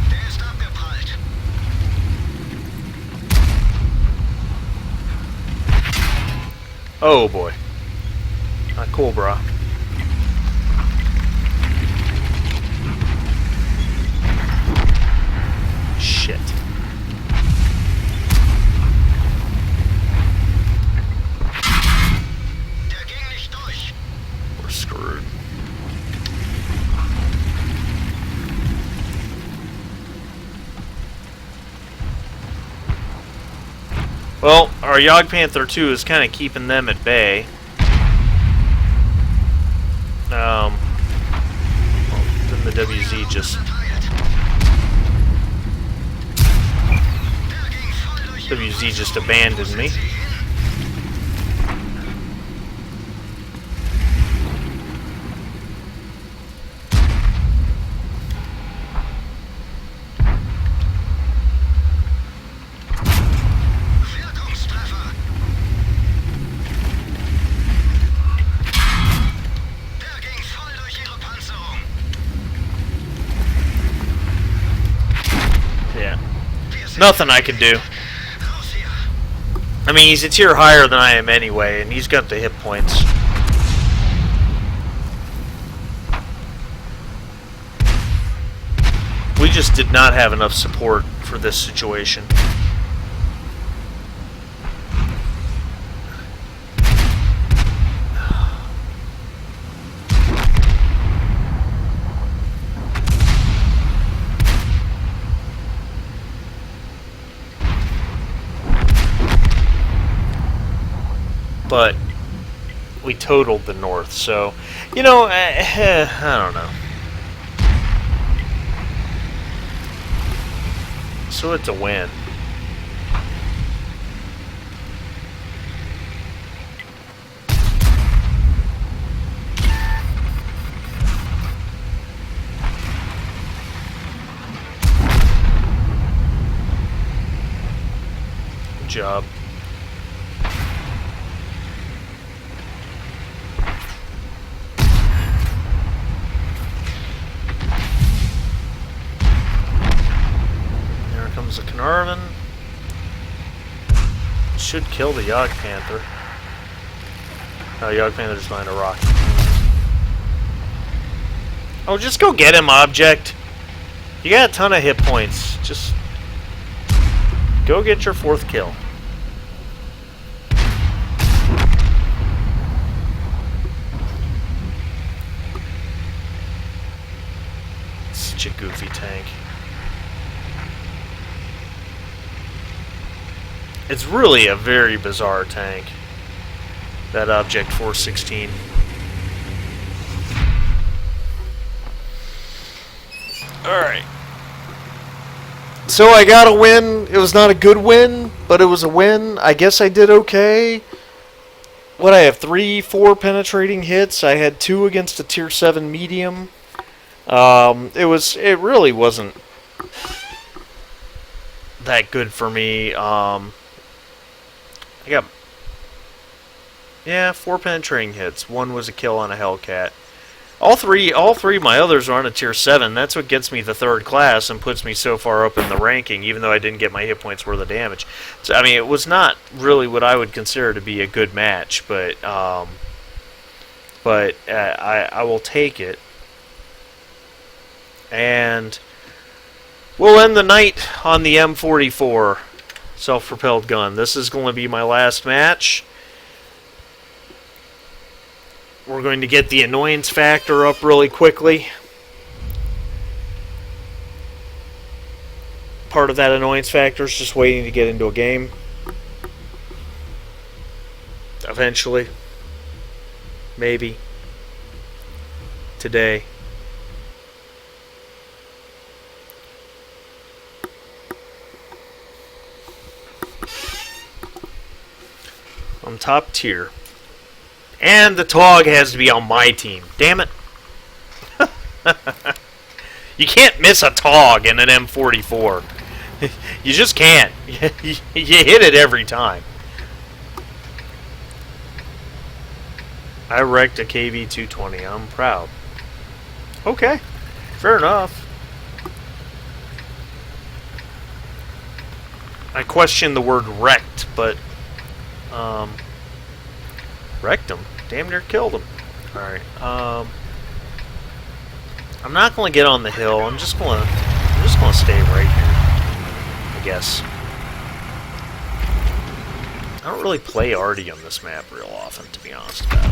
Der ist abgeprallt. Oh boy. Not cool, brah. shit. Der ging nicht durch. We're screwed. Well, our Jagdpanther 2 is kind of keeping them at bay. Well, then the WZ just... WZ just abandoned me. Wirkungstreffer. Der ging voll durch ihre Panzerung. Yeah. Wir sind Nothing I can do. raus hier. I mean, he's a tier higher than I am anyway, and he's got the hit points. We just did not have enough support for this situation. But we totaled the north, so, you know, I don't know. So it's a win. Good job. There comes the Carnarvon. Should kill the Jagdpanther. Oh, Jagdpanther's behind a rock. Oh, just go get him, Object. You got a ton of hit points. Just go get your 4th kill. Such a goofy tank. It's really a very bizarre tank, that Object 416. Alright. So I got a win. It was not a good win, but it was a win. I guess I did okay. What, I have 3-4 penetrating hits. I had 2 against a tier 7 medium. It really wasn't that good for me. I got, 4 penetrating hits. 1 was a kill on a Hellcat. All three of my others are on a tier 7. That's what gets me the 3rd class and puts me so far up in the ranking, even though I didn't get my hit points worth of damage. So, I mean, it was not really what I would consider to be a good match, but I will take it. And we'll end the night on the M44 self-propelled gun. This is going to be my last match. We're going to get the annoyance factor up really quickly. Part of that annoyance factor is just waiting to get into a game. Eventually. Maybe. Today. I'm top tier. And the TOG has to be on my team. Damn it. You can't miss a TOG in an M44. You just can't. You hit it every time. I wrecked a KV-220. I'm proud. Okay. Fair enough. I question the word wrecked, but... wrecked him. Damn near killed him. Alright, I'm not gonna get on the hill. I'm just gonna stay right here. guess. I don't really play Artie on this map real often, to be honest about it.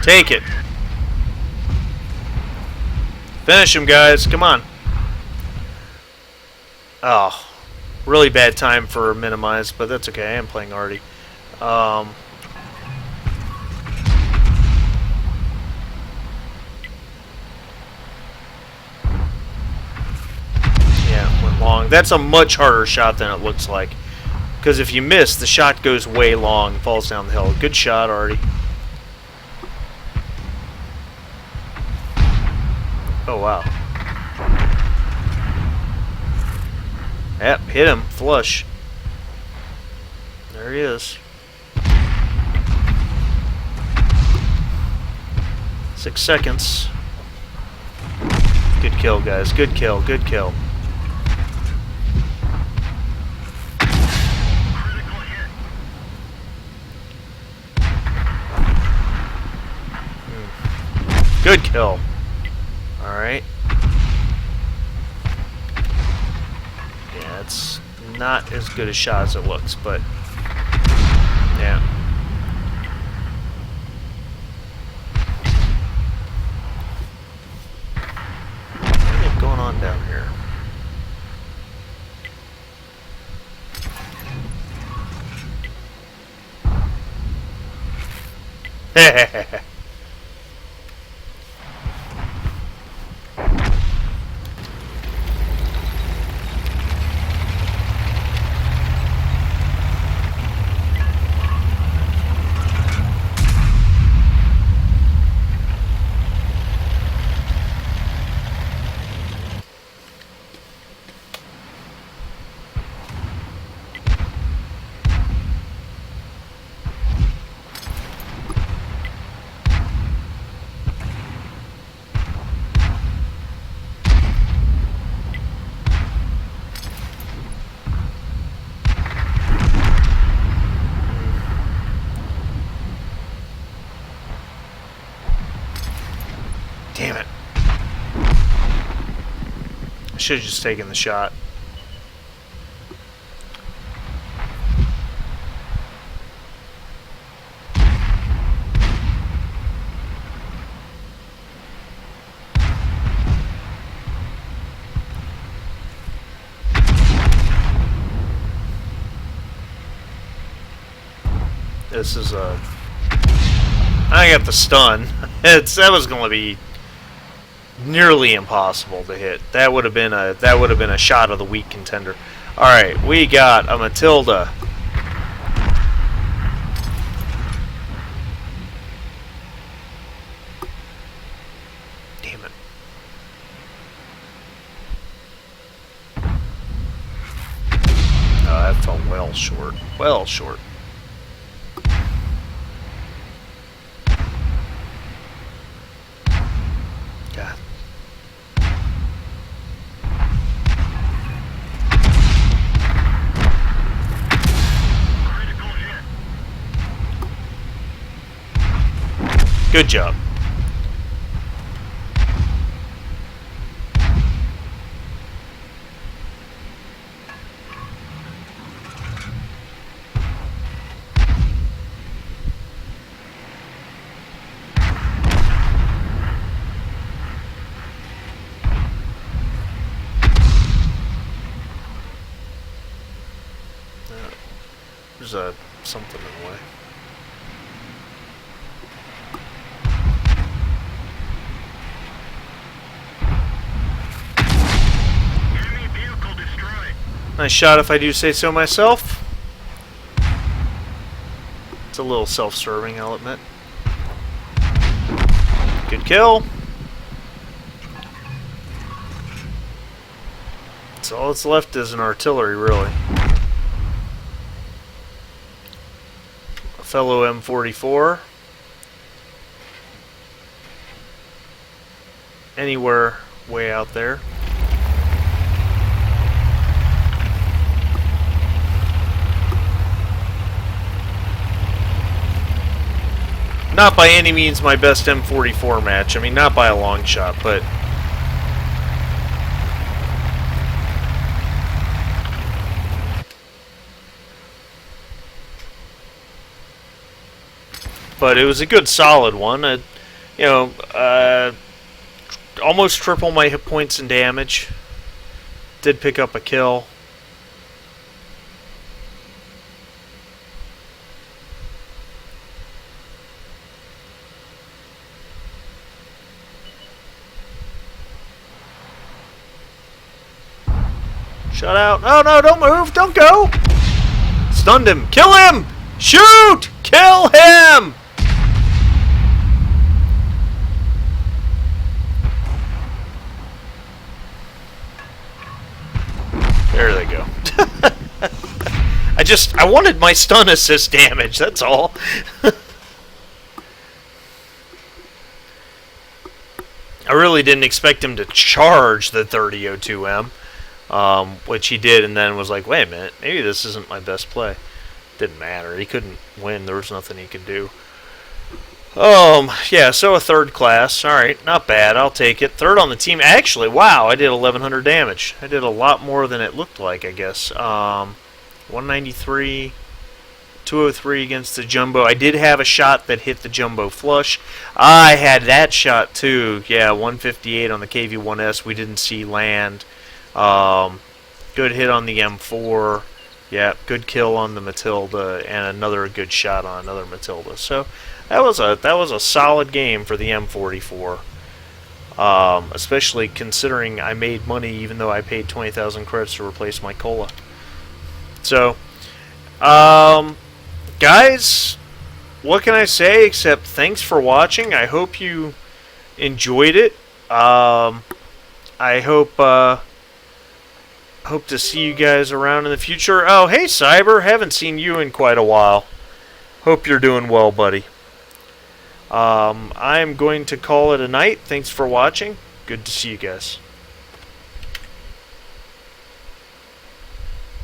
Take it. Finish him, guys. Come on. Oh, really bad time for minimize, but that's okay. I am playing Artie. Yeah, went long. That's a much harder shot than it looks like. Because if you miss, the shot goes way long and falls down the hill. Good shot, Artie. Oh, wow. Yep, hit him. Flush. There he is. 6 seconds. Good kill, guys. Good kill. Good kill. Good kill. Alright. Yeah, it's not as good a shot as it looks, but yeah. What's going on down here? Hehehehe. Damn it. I should have just taken the shot. This is a... I got the stun. That was going to be nearly impossible to hit. That would have been a shot of the week contender. All right, we got a Matilda. Damn it. Oh, that fell well short. Well short. God. Good job. There's something in the way. Enemy vehicle destroyed. Nice shot if I do say so myself. It's a little self-serving, I'll admit. Good kill. So all that's left is an artillery, really. A fellow M44. Anywhere way out there. Not by any means my best M44 match. I mean, not by a long shot, but... But it was a good, solid one. Almost triple my hit points and damage. Did pick up a kill. Shut out. Oh no, don't move, don't go! Stunned him. Kill him! Shoot! Kill him! There they go. I wanted my stun assist damage, that's all. I really didn't expect him to charge the 3002M, which he did, and then was like, wait a minute, maybe this isn't my best play. Didn't matter, he couldn't win, there was nothing he could do. Yeah, so a third class. Alright, not bad. I'll take it. Third on the team. Actually, wow, I did 1,100 damage. I did a lot more than it looked like, I guess. 193, 203 against the Jumbo. I did have a shot that hit the Jumbo flush. I had that shot, too. Yeah, 158 on the KV-1S. We didn't see land. Good hit on the M4. Yeah, good kill on the Matilda, and another good shot on another Matilda. So... That was a solid game for the M44, especially considering I made money even though I paid 20,000 credits to replace my cola. So, guys, what can I say except thanks for watching. I hope you enjoyed it. I hope to see you guys around in the future. Oh, hey Cyber, haven't seen you in quite a while. Hope you're doing well, buddy. I'm going to call it a night. Thanks for watching. Good to see you guys.